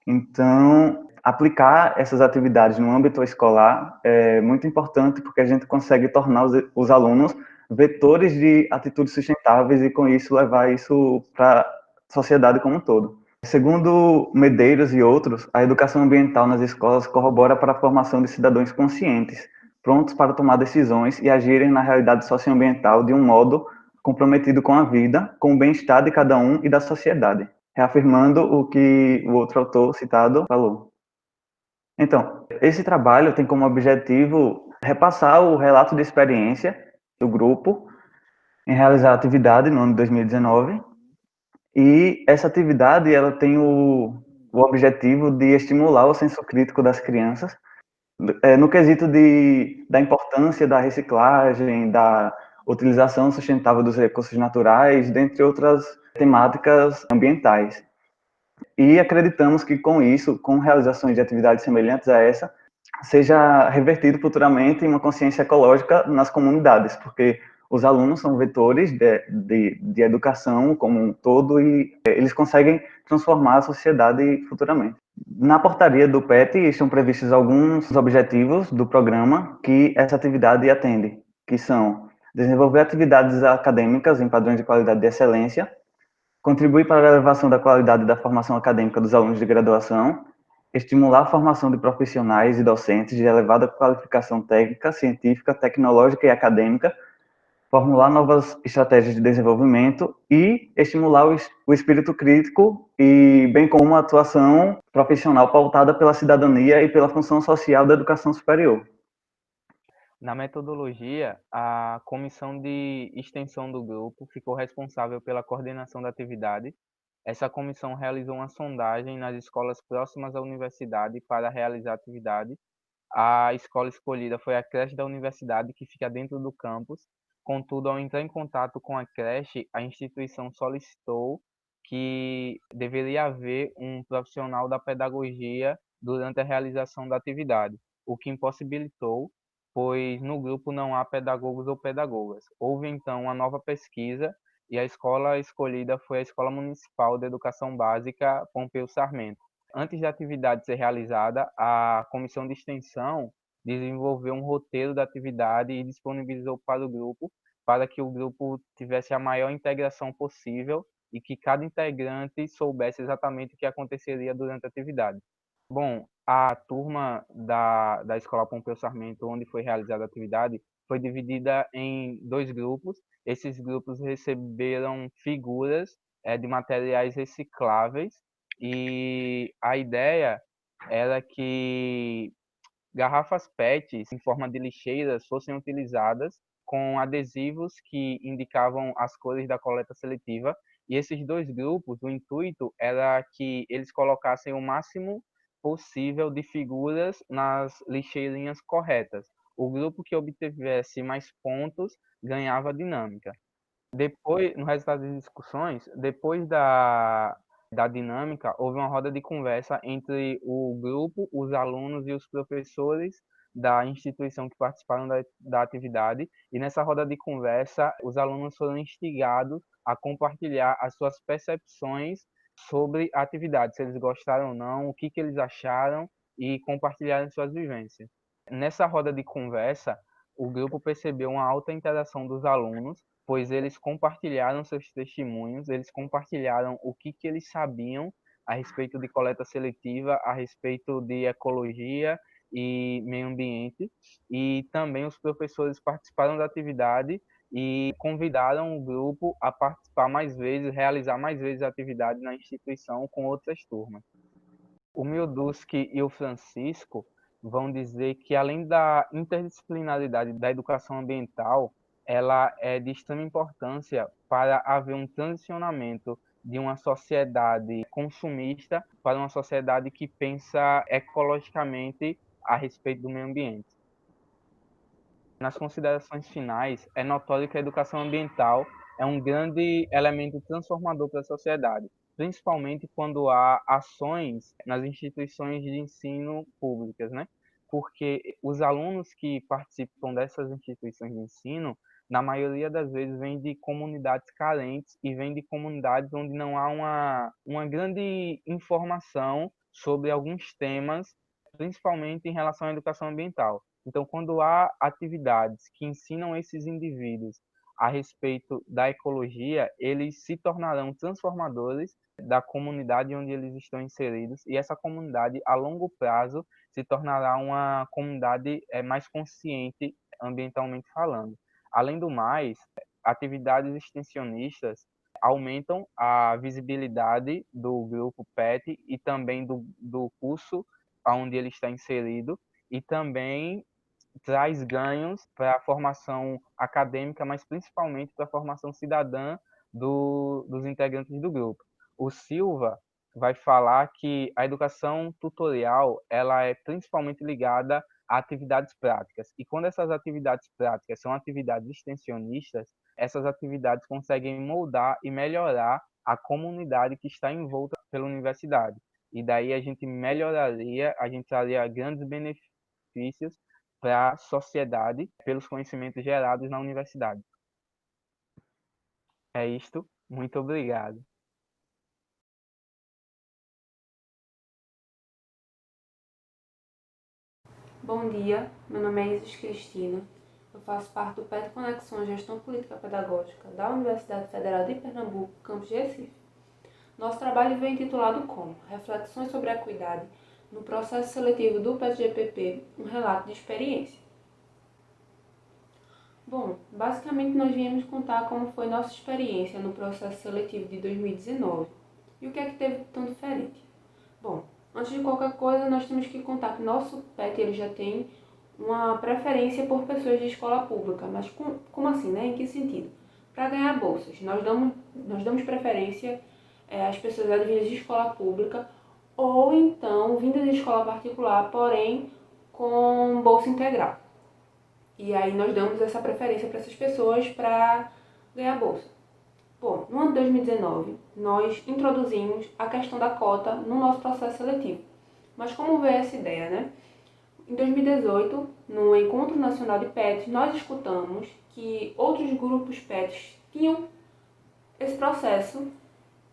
Então, aplicar essas atividades no âmbito escolar é muito importante porque a gente consegue tornar os alunos vetores de atitudes sustentáveis e, com isso, levar isso para a sociedade como um todo. Segundo Medeiros e outros, a educação ambiental nas escolas corrobora para a formação de cidadãos conscientes, prontos para tomar decisões e agirem na realidade socioambiental de um modo comprometido com a vida, com o bem-estar de cada um e da sociedade, reafirmando o que o outro autor citado falou. Então, esse trabalho tem como objetivo repassar o relato de experiência do grupo em realizar a atividade no ano de 2019, e essa atividade ela tem o objetivo de estimular o senso crítico das crianças no quesito da importância da reciclagem, da utilização sustentável dos recursos naturais, dentre outras temáticas ambientais. E acreditamos que com isso, com realizações de atividades semelhantes a essa, seja revertido futuramente em uma consciência ecológica nas comunidades, porque os alunos são vetores de educação como um todo e eles conseguem transformar a sociedade futuramente. Na portaria do PET estão previstos alguns objetivos do programa que essa atividade atende, que são desenvolver atividades acadêmicas em padrões de qualidade de excelência, contribuir para a elevação da qualidade da formação acadêmica dos alunos de graduação, estimular a formação de profissionais e docentes de elevada qualificação técnica, científica, tecnológica e acadêmica, formular novas estratégias de desenvolvimento e estimular o espírito crítico e bem como uma atuação profissional pautada pela cidadania e pela função social da educação superior. Na metodologia, a comissão de extensão do grupo ficou responsável pela coordenação da atividade. Essa comissão realizou uma sondagem nas escolas próximas à universidade para realizar a atividade. A escola escolhida foi a creche da universidade, que fica dentro do campus. Contudo, ao entrar em contato com a creche, a instituição solicitou que deveria haver um profissional da pedagogia durante a realização da atividade, o que impossibilitou, pois no grupo não há pedagogos ou pedagogas. Houve então uma nova pesquisa e a escola escolhida foi a Escola Municipal de Educação Básica Pompeu Sarmento. Antes da atividade ser realizada, a comissão de extensão desenvolveu um roteiro da atividade e disponibilizou para o grupo, para que o grupo tivesse a maior integração possível e que cada integrante soubesse exatamente o que aconteceria durante a atividade. Bom, a turma da Escola Pompeu Sarmento, onde foi realizada a atividade, foi dividida em 2 grupos. Esses grupos receberam figuras de materiais recicláveis e a ideia era que garrafas PET em forma de lixeiras fossem utilizadas com adesivos que indicavam as cores da coleta seletiva. E esses 2 grupos, o intuito era que eles colocassem o máximo possível de figuras nas lixeirinhas corretas. O grupo que obtivesse mais pontos ganhava dinâmica. Depois, no resultado das discussões, depois da dinâmica, houve uma roda de conversa entre o grupo, os alunos e os professores da instituição que participaram da atividade. E nessa roda de conversa, os alunos foram instigados a compartilhar as suas percepções sobre a atividade, se eles gostaram ou não, o que eles acharam e compartilharem suas vivências. Nessa roda de conversa, o grupo percebeu uma alta interação dos alunos, pois eles compartilharam seus testemunhos, eles compartilharam o que eles sabiam a respeito de coleta seletiva, a respeito de ecologia e meio ambiente, e também os professores participaram da atividade e convidaram o grupo a participar mais vezes, realizar mais vezes a atividade na instituição com outras turmas. O Mioduski e o Francisco vão dizer que, além da interdisciplinaridade da educação ambiental, ela é de extrema importância para haver um transicionamento de uma sociedade consumista para uma sociedade que pensa ecologicamente a respeito do meio ambiente. Nas considerações finais, é notório que a educação ambiental é um grande elemento transformador para a sociedade, principalmente quando há ações nas instituições de ensino públicas, né? Porque os alunos que participam dessas instituições de ensino, na maioria das vezes, vêm de comunidades carentes e vêm de comunidades onde não há uma grande informação sobre alguns temas, principalmente em relação à educação ambiental. Então, quando há atividades que ensinam esses indivíduos a respeito da ecologia, eles se tornarão transformadores da comunidade onde eles estão inseridos, e essa comunidade, a longo prazo, se tornará uma comunidade mais consciente ambientalmente falando. Além do mais, atividades extensionistas aumentam a visibilidade do grupo PET e também do curso onde ele está inserido, e também traz ganhos para a formação acadêmica, mas principalmente para a formação cidadã dos integrantes do grupo. O Silva vai falar que a educação tutorial ela é principalmente ligada a atividades práticas. E quando essas atividades práticas são atividades extensionistas, essas atividades conseguem moldar e melhorar a comunidade que está envolta pela universidade. E daí a gente melhoraria, a gente traria grandes benefícios para a sociedade pelos conhecimentos gerados na universidade. É isto. Muito obrigado. Bom dia, meu nome é Isis Cristina, eu faço parte do PET Conexão Gestão Política Pedagógica da Universidade Federal de Pernambuco, campus de Recife. Nosso trabalho vem intitulado como Reflexões sobre a Equidade no processo seletivo do PET-GPP, um relato de experiência. Bom, basicamente nós viemos contar como foi nossa experiência no processo seletivo de 2019 e o que é que teve tão diferente. Bom, antes de qualquer coisa, nós temos que contar que nosso PET ele já tem uma preferência por pessoas de escola pública. Mas como assim, né? Em que sentido? Para ganhar bolsas, nós damos preferência às pessoas advindas de escola pública ou então vindas de escola particular, porém com bolsa integral. E aí nós damos essa preferência para essas pessoas para ganhar bolsa. Bom, no ano de 2019, nós introduzimos a questão da cota no nosso processo seletivo. Mas como veio essa ideia, né? Em 2018, no Encontro Nacional de PETs, nós escutamos que outros grupos PETs tinham esse processo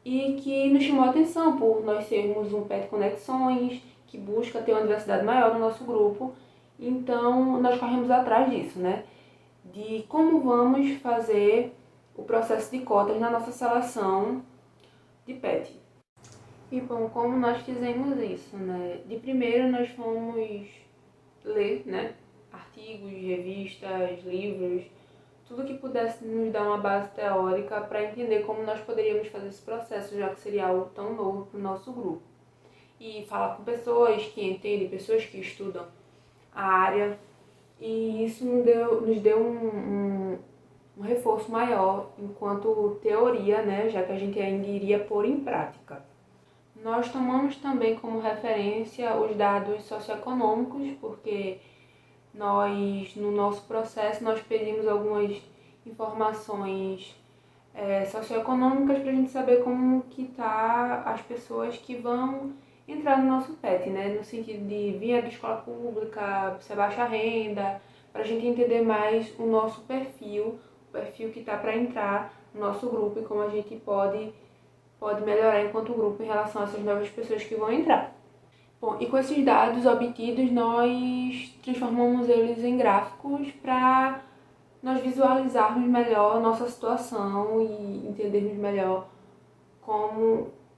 e que nos chamou a atenção por nós sermos um PET Conexões, que busca ter uma diversidade maior no nosso grupo. Então, nós corremos atrás disso, né? De como vamos fazer o processo de cotas na nossa seleção de PET. E bom, como nós fizemos isso, né? De primeiro nós fomos ler, né? Artigos, revistas, livros, tudo que pudesse nos dar uma base teórica para entender como nós poderíamos fazer esse processo, já que seria algo tão novo para o nosso grupo. E falar com pessoas que entendem, pessoas que estudam a área, e isso nos deu um reforço maior enquanto teoria, né, já que a gente ainda iria pôr em prática. Nós tomamos também como referência os dados socioeconômicos, porque nós, no nosso processo, nós pedimos algumas informações socioeconômicas para a gente saber como que tá as pessoas que vão entrar no nosso PET, né? No sentido de vir de escola pública, ser baixa renda, para a gente entender mais o nosso perfil, o perfil que está para entrar no nosso grupo e como a gente pode melhorar enquanto grupo em relação a essas novas pessoas que vão entrar. Bom, e com esses dados obtidos, nós transformamos eles em gráficos para nós visualizarmos melhor a nossa situação e entendermos melhor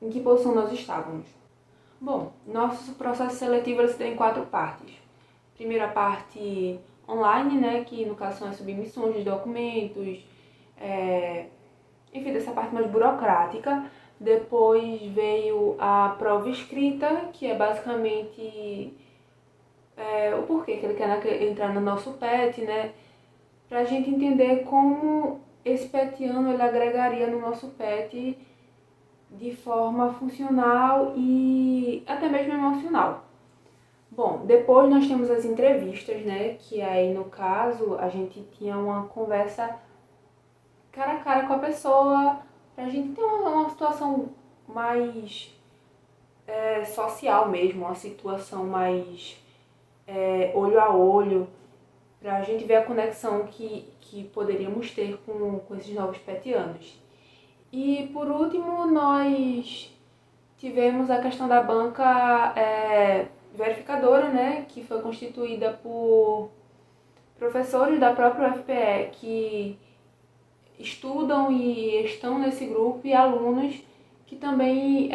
em que posição nós estávamos. Bom, nosso processo seletivo se tem em 4 partes. Primeira parte online, né, que no caso são as submissões de documentos, enfim, dessa parte mais burocrática. Depois veio a prova escrita, que é basicamente o porquê que ele quer entrar no nosso PET, né, para a gente entender como esse petiano ele agregaria no nosso PET de forma funcional e até mesmo emocional. Bom, depois nós temos as entrevistas, né? Que aí, no caso, a gente tinha uma conversa cara a cara com a pessoa, pra gente ter uma situação mais social mesmo, uma situação mais olho a olho, pra gente ver a conexão que poderíamos ter com esses novos petianos. E, por último, nós tivemos a questão da banca verificadora, né, que foi constituída por professores da própria UFPE que estudam e estão nesse grupo e alunos que também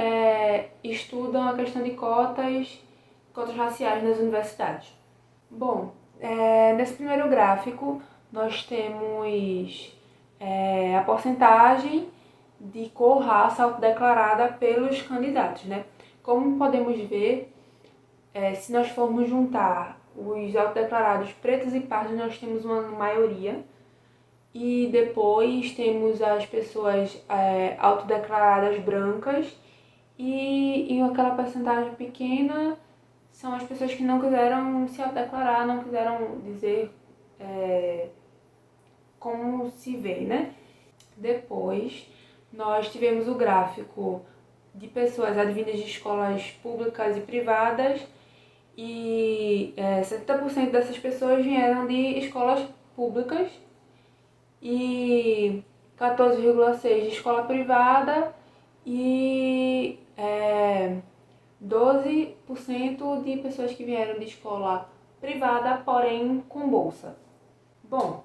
estudam a questão de cotas raciais nas universidades. Bom, nesse primeiro gráfico nós temos a porcentagem de cor, raça autodeclarada pelos candidatos, né? Como podemos ver, se nós formos juntar os autodeclarados pretos e pardos, nós temos uma maioria. E depois temos as pessoas autodeclaradas brancas e em aquela porcentagem pequena são as pessoas que não quiseram se autodeclarar, não quiseram dizer como se vê, né? Depois nós tivemos o gráfico de pessoas advindas de escolas públicas e privadas e 70% dessas pessoas vieram de escolas públicas e 14,6% de escola privada e 12% de pessoas que vieram de escola privada, porém com bolsa. Bom,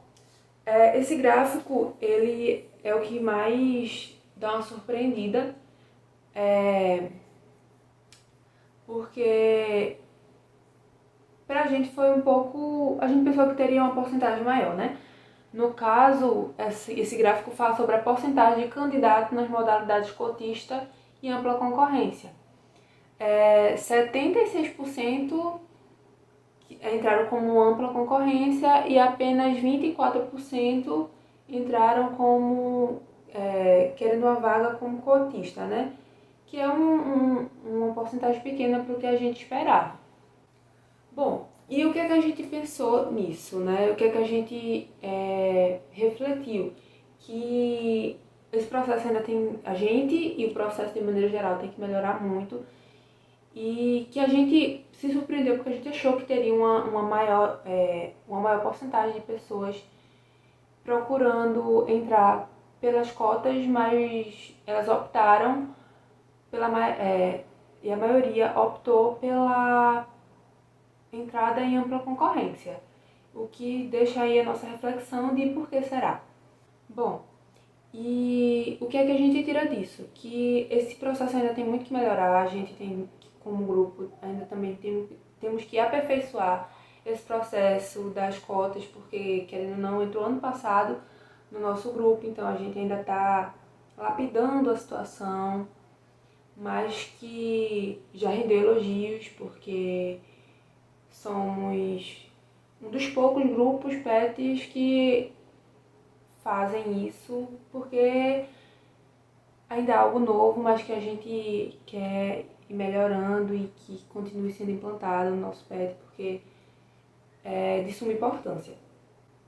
esse gráfico ele é o que mais dá uma surpreendida, porque pra gente foi um pouco... A gente pensou que teria uma porcentagem maior, né? No caso, esse gráfico fala sobre a porcentagem de candidatos nas modalidades cotista e ampla concorrência. 76% entraram como ampla concorrência e apenas 24% entraram como querendo uma vaga como cotista, né? Que é uma porcentagem pequena para o que a gente esperava. Bom, e o que é que a gente pensou nisso, né? O que é que a gente refletiu? Que esse processo ainda tem... A gente e o processo de maneira geral tem que melhorar muito. E que a gente se surpreendeu porque a gente achou que teria uma maior porcentagem de pessoas procurando entrar pelas cotas, mas elas optaram e a maioria optou pela entrada em ampla concorrência, o que deixa aí a nossa reflexão de por que será. Bom, e o que é que a gente tira disso? Que esse processo ainda tem muito que melhorar, a gente tem, como grupo, ainda também temos que aperfeiçoar esse processo das cotas, porque, querendo ou não, entrou ano passado no nosso grupo, então a gente ainda está lapidando a situação, mas que já rendeu elogios, porque somos um dos poucos grupos PETs que fazem isso, porque ainda é algo novo, mas que a gente quer ir melhorando e que continue sendo implantado no nosso PET, porque é de suma importância.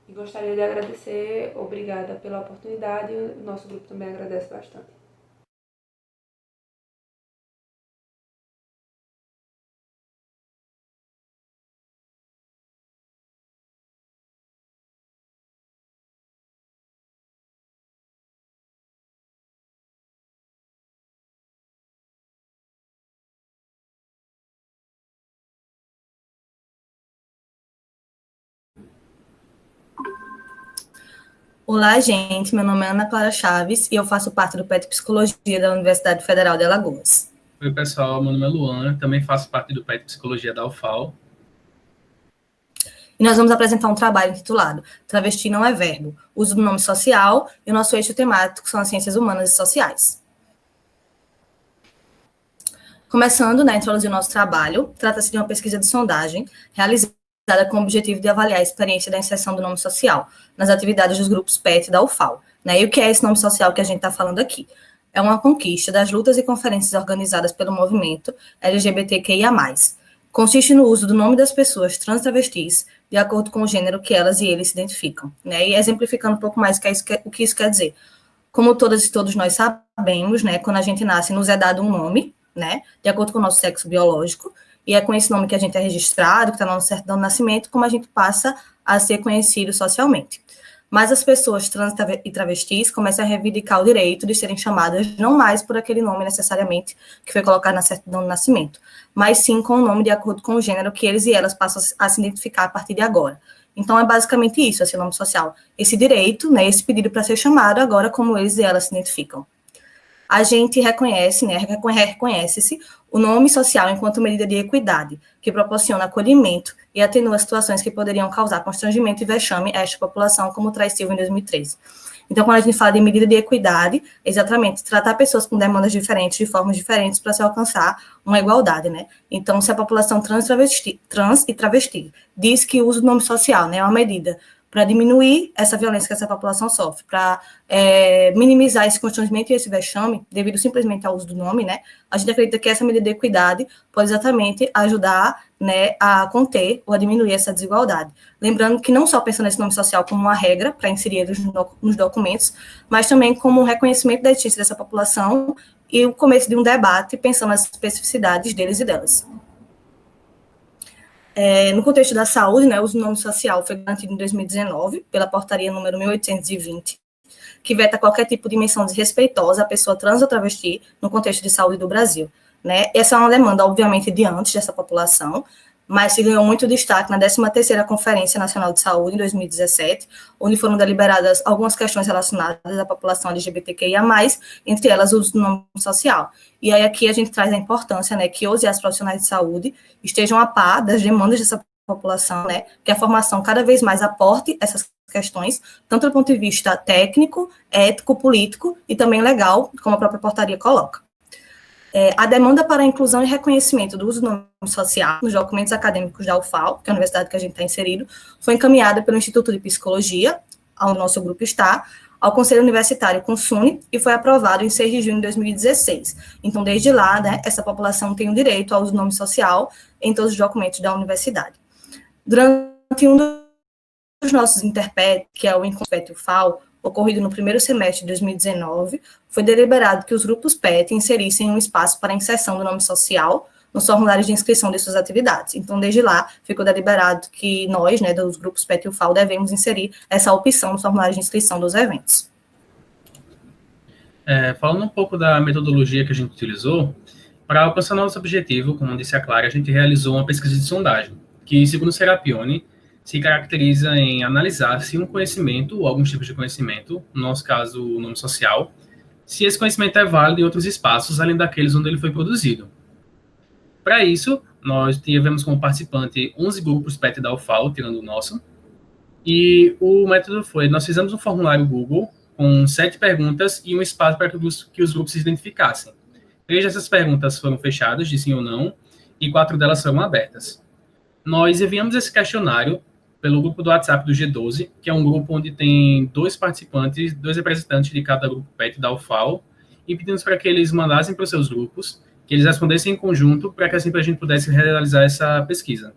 E gostaria de agradecer, obrigada pela oportunidade, o nosso grupo também agradece bastante. Olá, gente. Meu nome é Ana Clara Chaves e eu faço parte do PET Psicologia da Universidade Federal de Alagoas. Oi, pessoal. Meu nome é Luana, também faço parte do PET Psicologia da UFAL. E nós vamos apresentar um trabalho intitulado Travesti não é verbo, uso do nome social, e o nosso eixo temático são as ciências humanas e sociais. Começando, né, introduzir o nosso trabalho, trata-se de uma pesquisa de sondagem realizada com o objetivo de avaliar a experiência da inserção do nome social nas atividades dos grupos PET da UFAL. Né? E o que é esse nome social que a gente está falando aqui? É uma conquista das lutas e conferências organizadas pelo movimento LGBTQIA+, consiste no uso do nome das pessoas trans e travestis de acordo com o gênero que elas e eles se identificam, né? E exemplificando um pouco mais o que isso quer dizer. Como todas e todos nós sabemos, né, quando a gente nasce, nos é dado um nome, né, de acordo com o nosso sexo biológico, e é com esse nome que a gente é registrado, que está na nossa certidão de nascimento, como a gente passa a ser conhecido socialmente. Mas as pessoas trans e travestis começam a reivindicar o direito de serem chamadas não mais por aquele nome necessariamente que foi colocado na certidão de nascimento, mas sim com o nome de acordo com o gênero que eles e elas passam a se identificar a partir de agora. Então, é basicamente isso, esse nome social. Esse direito, né, esse pedido para ser chamado agora como eles e elas se identificam. A gente reconhece, né, reconhece-se o nome social enquanto medida de equidade, que proporciona acolhimento e atenua situações que poderiam causar constrangimento e vexame a esta população, como traz Silva em 2013. Então, quando a gente fala de medida de equidade, é exatamente tratar pessoas com demandas diferentes, de formas diferentes, para se alcançar uma igualdade, né? Então, se a população trans e travesti diz que usa o nome social, né, é uma medida para diminuir essa violência que essa população sofre, para minimizar esse constrangimento e esse vexame, devido simplesmente ao uso do nome, né? A gente acredita que essa medida de equidade pode exatamente ajudar, né, a conter ou a diminuir essa desigualdade. Lembrando que não só pensando nesse nome social como uma regra para inserir eles nos documentos, mas também como um reconhecimento da existência dessa população e o começo de um debate pensando nas especificidades deles e delas. No contexto da saúde, né, o uso do nome social foi garantido em 2019 pela portaria número 1820, que veta qualquer tipo de menção desrespeitosa à pessoa trans ou travesti no contexto de saúde do Brasil, né? Essa é uma demanda, obviamente, de antes dessa população, mas se ganhou muito destaque na 13ª Conferência Nacional de Saúde, em 2017, onde foram deliberadas algumas questões relacionadas à população LGBTQIA+, entre elas o uso do nome social. E aí aqui a gente traz a importância, né, que os e as profissionais de saúde estejam a par das demandas dessa população, né, que a formação cada vez mais aporte essas questões, tanto do ponto de vista técnico, ético, político e também legal, como a própria portaria coloca. A demanda para a inclusão e reconhecimento do uso do nome social nos documentos acadêmicos da UFAL, que é a universidade que a gente está inserido, foi encaminhada pelo Instituto de Psicologia, onde o nosso grupo está, ao Conselho Universitário Consune, e foi aprovado em 6 de junho de 2016. Então, desde lá, né, essa população tem o direito ao uso do nome social em todos os documentos da universidade. Durante um dos nossos interpétios, que é o Encontro UFAL, ocorrido no primeiro semestre de 2019, foi deliberado que os grupos PET inserissem um espaço para a inserção do nome social nos formulários de inscrição de suas atividades. Então, desde lá, ficou deliberado que nós, né, dos grupos PET e UFAL, devemos inserir essa opção nos formulários de inscrição dos eventos. Falando um pouco da metodologia que a gente utilizou, para alcançar nosso objetivo, como disse a Clara, a gente realizou uma pesquisa de sondagem, que, segundo o Serapione, se caracteriza em analisar se um conhecimento, ou alguns tipos de conhecimento, no nosso caso, o nome social, se esse conhecimento é válido em outros espaços, além daqueles onde ele foi produzido. Para isso, nós tivemos como participante 11 grupos PET da UFAL, tirando o nosso, e o método foi, nós fizemos um formulário Google com 7 perguntas e um espaço para que os grupos se identificassem. 3 dessas perguntas foram fechadas, de sim ou não, e 4 delas foram abertas. Nós enviamos esse questionário pelo grupo do WhatsApp do G12, que é um grupo onde tem 2 participantes, 2 representantes de cada grupo PET da UFAL, e pedimos para que eles mandassem para os seus grupos, que eles respondessem em conjunto, para que assim a gente pudesse realizar essa pesquisa.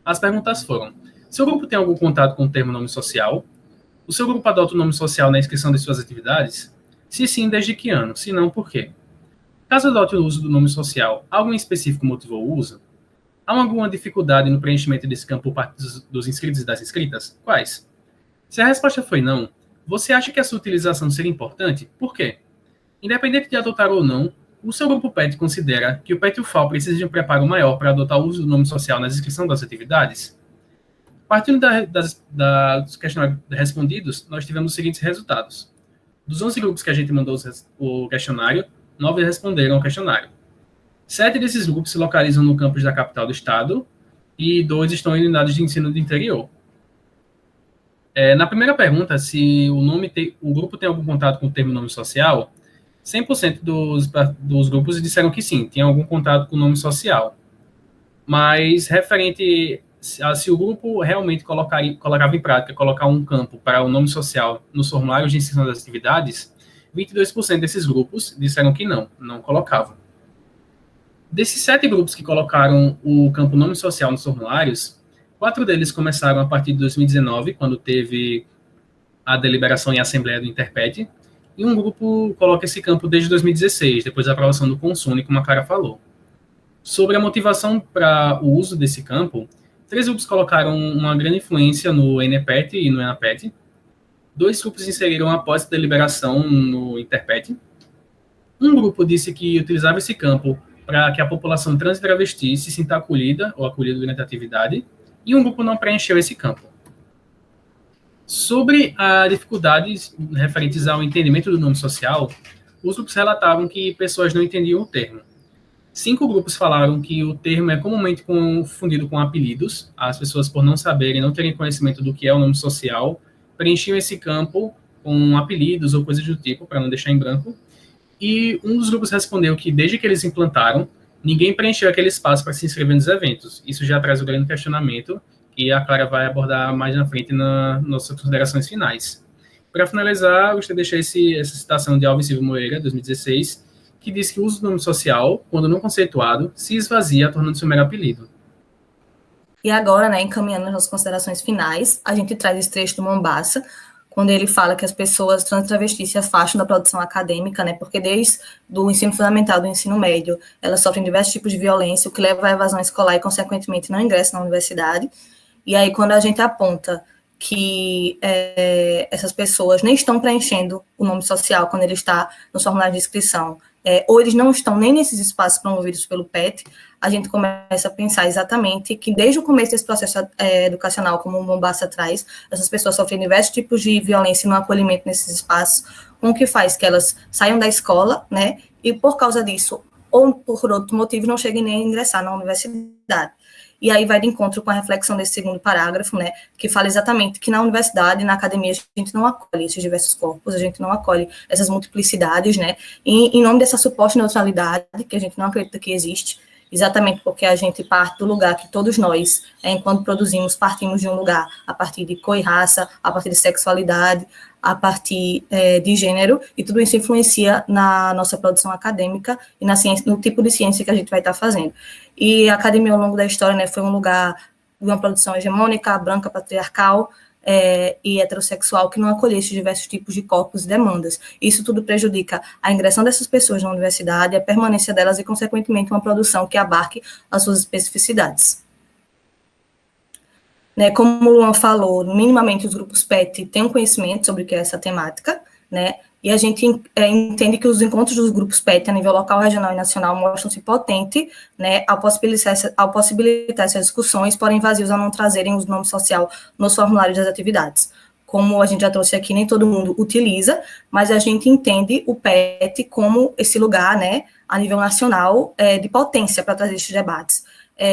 As perguntas foram: seu grupo tem algum contato com o termo nome social? O seu grupo adota o nome social na inscrição de suas atividades? Se sim, desde que ano? Se não, por quê? Caso adote o uso do nome social, algo em específico motivou o uso? Há alguma dificuldade no preenchimento desse campo por parte dos inscritos e das inscritas? Quais? Se a resposta foi não, você acha que a sua utilização seria importante? Por quê? Independente de adotar ou não, o seu grupo PET considera que o PET e o FAL precisam de um preparo maior para adotar o uso do nome social na inscrição das atividades? Partindo dos questionários respondidos, nós tivemos os seguintes resultados. Dos 11 grupos que a gente mandou o questionário, 9 responderam ao questionário. 7 desses grupos se localizam no campus da capital do estado e 2 estão em unidades de ensino do interior. Na primeira pergunta, se o grupo tem algum contato com o termo nome social, 100% dos grupos disseram que sim, tem algum contato com o nome social. Mas, referente a se o grupo realmente colocava em prática, colocar um campo para o nome social nos formulários de inscrição das atividades, 22% desses grupos disseram que não colocavam. Desses 7 grupos que colocaram o campo nome social nos formulários, 4 deles começaram a partir de 2019, quando teve a deliberação em assembleia do Interpet, e um grupo coloca esse campo desde 2016, depois da aprovação do Consune, como a Clara falou. Sobre a motivação para o uso desse campo, 3 grupos colocaram uma grande influência no NPET e no ENAPET, 2 grupos inseriram após a deliberação no Interpet, um grupo disse que utilizava esse campo para que a população trans e travesti se sinta acolhida ou acolhida durante a atividade, e um grupo não preencheu esse campo. Sobre as dificuldades referentes ao entendimento do nome social, os grupos relatavam que pessoas não entendiam o termo. 5 grupos falaram que o termo é comumente confundido com apelidos. As pessoas, por não saberem, não terem conhecimento do que é o nome social, preenchiam esse campo com apelidos ou coisas do tipo, para não deixar em branco. E um dos grupos respondeu que, desde que eles implantaram, ninguém preencheu aquele espaço para se inscrever nos eventos. Isso já traz um grande questionamento, que a Clara vai abordar mais na frente nas nossas considerações finais. Para finalizar, eu gostaria de deixar essa citação de Alves Silva Moreira, 2016, que diz que o uso do nome social, quando não conceituado, se esvazia, tornando-se um mero apelido. E agora, né, encaminhando as nossas considerações finais, a gente traz esse trecho do Mombassa, quando ele fala que as pessoas trans e travestis se afastam da produção acadêmica, né, porque desde o ensino fundamental, do ensino médio, elas sofrem diversos tipos de violência, o que leva à evasão escolar e, consequentemente, não ingressam na universidade. E aí, quando a gente aponta que essas pessoas nem estão preenchendo o nome social quando ele está no formulário de inscrição, ou eles não estão nem nesses espaços promovidos pelo PET, a gente começa a pensar exatamente que desde o começo desse processo educacional, como o Mombassa traz, essas pessoas sofrem diversos tipos de violência no acolhimento nesses espaços, com o que faz que elas saiam da escola, né, e por causa disso, ou por outro motivo, não cheguem nem a ingressar na universidade. E aí vai de encontro com a reflexão desse segundo parágrafo, né, que fala exatamente que na universidade, na academia, a gente não acolhe esses diversos corpos, a gente não acolhe essas multiplicidades, né, e em nome dessa suposta neutralidade, que a gente não acredita que existe, exatamente porque a gente parte do lugar que todos nós, enquanto produzimos, partimos de um lugar a partir de cor e raça, a partir de sexualidade, a partir de gênero, e tudo isso influencia na nossa produção acadêmica e na ciência, no tipo de ciência que a gente vai estar fazendo. E a academia, ao longo da história, né, foi um lugar de uma produção hegemônica, branca, patriarcal e heterossexual, que não acolhesse diversos tipos de corpos e demandas. Isso tudo prejudica a ingressão dessas pessoas na universidade, a permanência delas e, consequentemente, uma produção que abarque as suas especificidades. Né, como o Luan falou, minimamente os grupos PET têm um conhecimento sobre o que é essa temática, né, e a gente entende que os encontros dos grupos PET a nível local, regional e nacional mostram-se potentes, né, ao possibilitar essas discussões, porém vazios ao não trazerem o nome social nos formulários das atividades. Como a gente já trouxe aqui, nem todo mundo utiliza, mas a gente entende o PET como esse lugar, né, a nível nacional, de potência para trazer esses debates.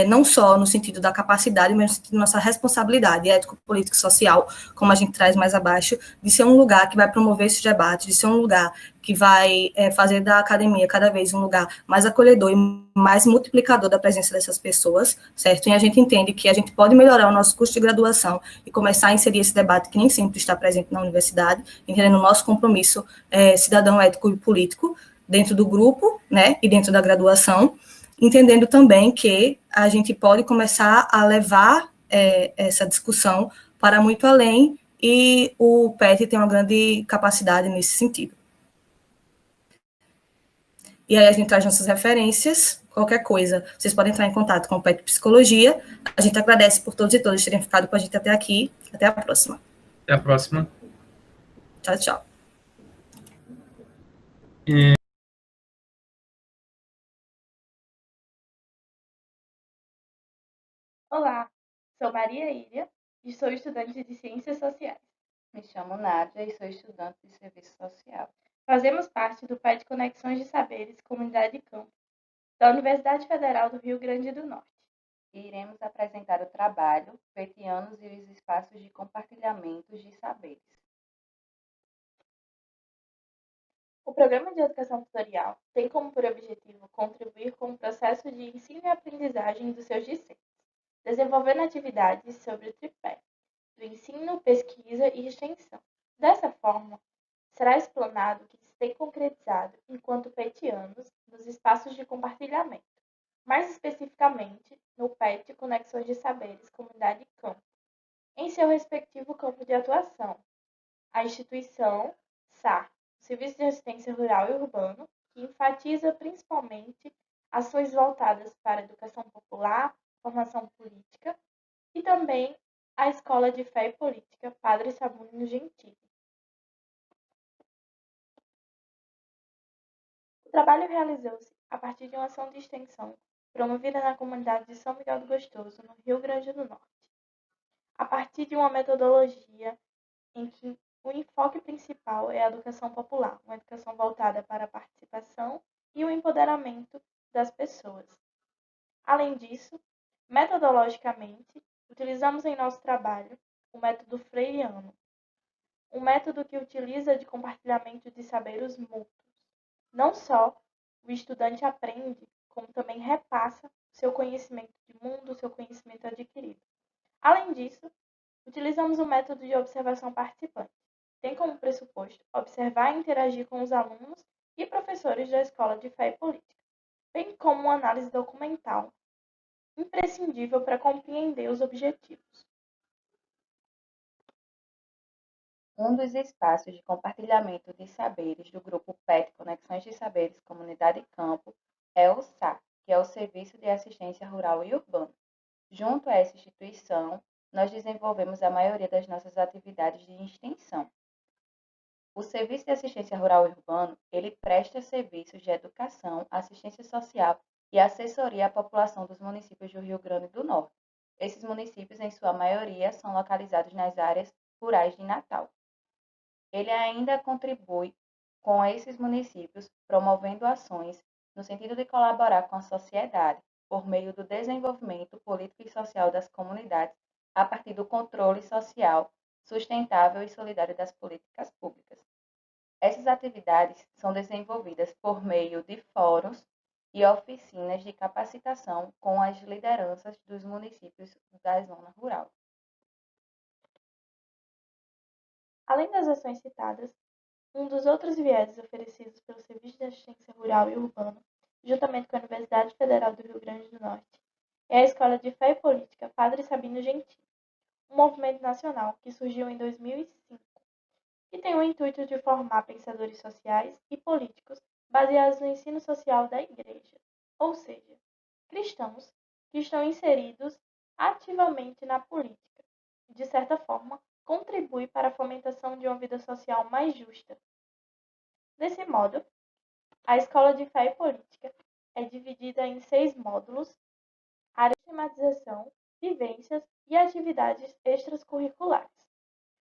Não só no sentido da capacidade, mas no sentido da nossa responsabilidade ético, político e social, como a gente traz mais abaixo, de ser um lugar que vai promover esses debates, de ser um lugar que vai fazer da academia cada vez um lugar mais acolhedor e mais multiplicador da presença dessas pessoas, certo? E a gente entende que a gente pode melhorar o nosso curso de graduação e começar a inserir esse debate que nem sempre está presente na universidade, entendendo o nosso compromisso cidadão, ético e político dentro do grupo, né, e dentro da graduação, entendendo também que a gente pode começar a levar essa discussão para muito além, e o PET tem uma grande capacidade nesse sentido. E aí a gente traz nossas referências, qualquer coisa, vocês podem entrar em contato com o PET Psicologia. A gente agradece por todos e todas terem ficado com a gente até aqui. Até a próxima. Até a próxima. Tchau, tchau. Olá, sou Maria Ilha e sou estudante de Ciências Sociais. Me chamo Nádia e sou estudante de Serviço Social. Fazemos parte do PET Conexões de Saberes Comunidade de Campo, da Universidade Federal do Rio Grande do Norte. E iremos apresentar o trabalho PETianos e os espaços de compartilhamento de saberes. O Programa de Educação Tutorial tem como por objetivo contribuir com o processo de ensino e aprendizagem dos seus discentes, desenvolvendo atividades sobre o tripé do ensino, pesquisa e extensão. Dessa forma, será explanado o que se tem concretizado enquanto PETianos nos espaços de compartilhamento, mais especificamente no PET Conexões de Saberes Comunidade e Campo, em seu respectivo campo de atuação. A instituição SAR, Serviço de Assistência Rural e Urbano, que enfatiza principalmente ações voltadas para a educação popular, formação política, e também a Escola de Fé e Política Padre Sabino Gentili. O trabalho realizou-se a partir de uma ação de extensão promovida na comunidade de São Miguel do Gostoso, no Rio Grande do Norte, a partir de uma metodologia em que o enfoque principal é a educação popular, uma educação voltada para a participação e o empoderamento das pessoas. Além disso, metodologicamente, utilizamos em nosso trabalho o método freiriano, um método que utiliza de compartilhamento de saberes mútuos. Não só o estudante aprende, como também repassa seu conhecimento de mundo, seu conhecimento adquirido. Além disso, utilizamos o método de observação participante. Tem como pressuposto observar e interagir com os alunos e professores da Escola de Fé e Política, bem como uma análise documental imprescindível para compreender os objetivos. Um dos espaços de compartilhamento de saberes do grupo PET Conexões de Saberes Comunidade e Campo é o SAR, que é o Serviço de Assistência Rural e Urbana. Junto a essa instituição, nós desenvolvemos a maioria das nossas atividades de extensão. O Serviço de Assistência Rural e Urbano, ele presta serviços de educação, assistência social e assessoria à população dos municípios do Rio Grande do Norte. Esses municípios, em sua maioria, são localizados nas áreas rurais de Natal. Ele ainda contribui com esses municípios, promovendo ações no sentido de colaborar com a sociedade, por meio do desenvolvimento político e social das comunidades, a partir do controle social, sustentável e solidário das políticas públicas. Essas atividades são desenvolvidas por meio de fóruns e oficinas de capacitação com as lideranças dos municípios da zona rural. Além das ações citadas, um dos outros vieses oferecidos pelo Serviço de Assistência Rural e Urbano, juntamente com a Universidade Federal do Rio Grande do Norte, é a Escola de Fé e Política Padre Sabino Gentili, um movimento nacional que surgiu em 2005 e tem o intuito de formar pensadores sociais e políticos baseados no ensino social da Igreja, ou seja, cristãos que estão inseridos ativamente na política e, de certa forma, contribui para a fomentação de uma vida social mais justa. Desse modo, a Escola de Fé e Política é dividida em 6 módulos, áreas de tematização, vivências e atividades extracurriculares.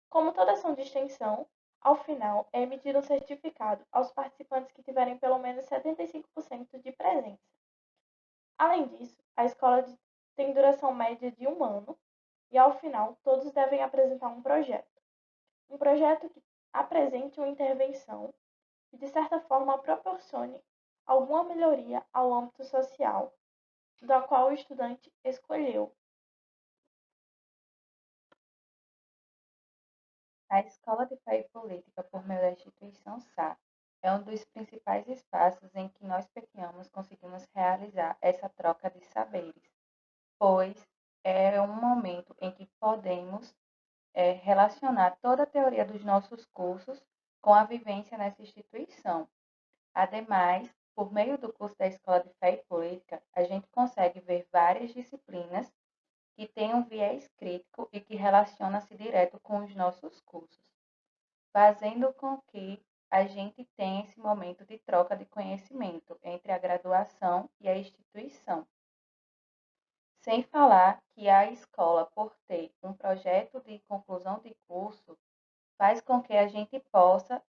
Como toda ação de extensão, ao final é emitido um certificado aos participantes que tiverem pelo menos 75% de presença. Além disso, a escola tem duração média de 1 ano e, ao final, todos devem apresentar um projeto. Um projeto que apresente uma intervenção que, de certa forma, proporcione alguma melhoria ao âmbito social da qual o estudante escolheu. A Escola de Fé e Política, por meio da instituição SAR, é um dos principais espaços em que nós pequenos conseguimos realizar essa troca de saberes, pois é um momento em que podemos relacionar toda a teoria dos nossos cursos com a vivência nessa instituição. Ademais, por meio do curso da Escola de Fé e Política, a gente consegue ver várias disciplinas que têm um viés crítico e que relaciona-se direto com os nossos cursos, fazendo com que a gente tenha esse momento de troca de conhecimento entre a graduação e a instituição. Sem falar que a escola, por ter um projeto de conclusão de curso, faz com que a gente possa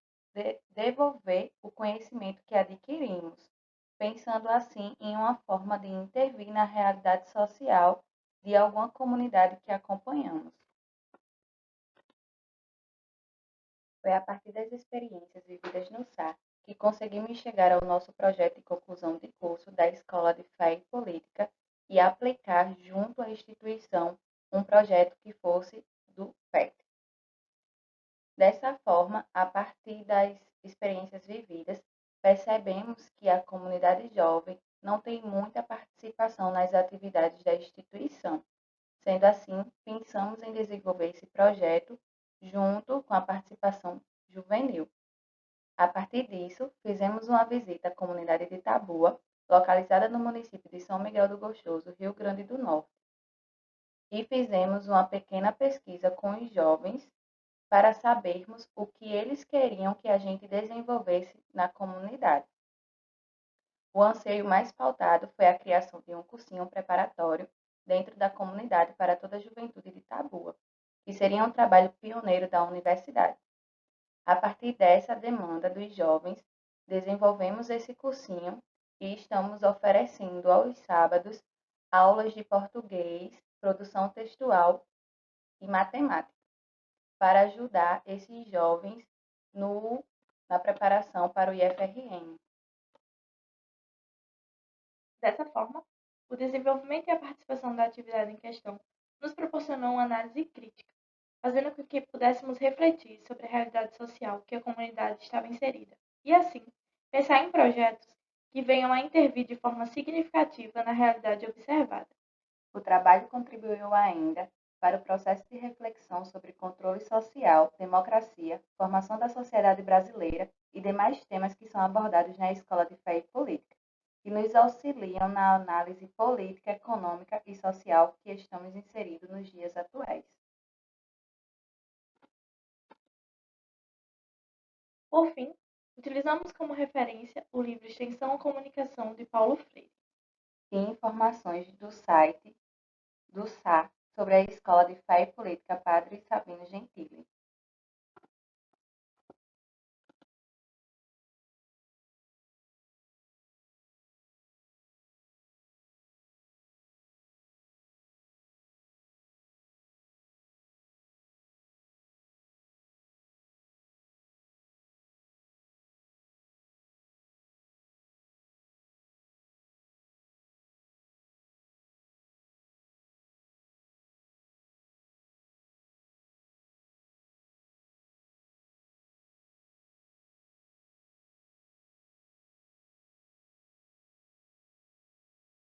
devolver o conhecimento que adquirimos, pensando assim em uma forma de intervir na realidade social de alguma comunidade que acompanhamos. Foi a partir das experiências vividas no SAR que conseguimos chegar ao nosso projeto de conclusão de curso da Escola de Fé e Política e aplicar junto à instituição um projeto que fosse do PET. Dessa forma, a partir das experiências vividas, percebemos que a comunidade jovem não têm muita participação nas atividades da instituição. Sendo assim, pensamos em desenvolver esse projeto junto com a participação juvenil. A partir disso, fizemos uma visita à comunidade de Itabua, localizada no município de São Miguel do Gostoso, Rio Grande do Norte, e fizemos uma pequena pesquisa com os jovens para sabermos o que eles queriam que a gente desenvolvesse na comunidade. O anseio mais pautado foi a criação de um cursinho preparatório dentro da comunidade para toda a juventude de Itabua, que seria um trabalho pioneiro da universidade. A partir dessa demanda dos jovens, desenvolvemos esse cursinho e estamos oferecendo aos sábados aulas de português, produção textual e matemática, para ajudar esses jovens na preparação para o IFRN. Dessa forma, o desenvolvimento e a participação da atividade em questão nos proporcionou uma análise crítica, fazendo com que pudéssemos refletir sobre a realidade social que a comunidade estava inserida, e assim, pensar em projetos que venham a intervir de forma significativa na realidade observada. O trabalho contribuiu ainda para o processo de reflexão sobre controle social, democracia, formação da sociedade brasileira e demais temas que são abordados na Escola de Fé e Política, que nos auxiliam na análise política, econômica e social que estamos inseridos nos dias atuais. Por fim, utilizamos como referência o livro Extensão à Comunicação, de Paulo Freire, e informações do site do SAR sobre a Escola de Fé e Política Padre Sabino Gentili.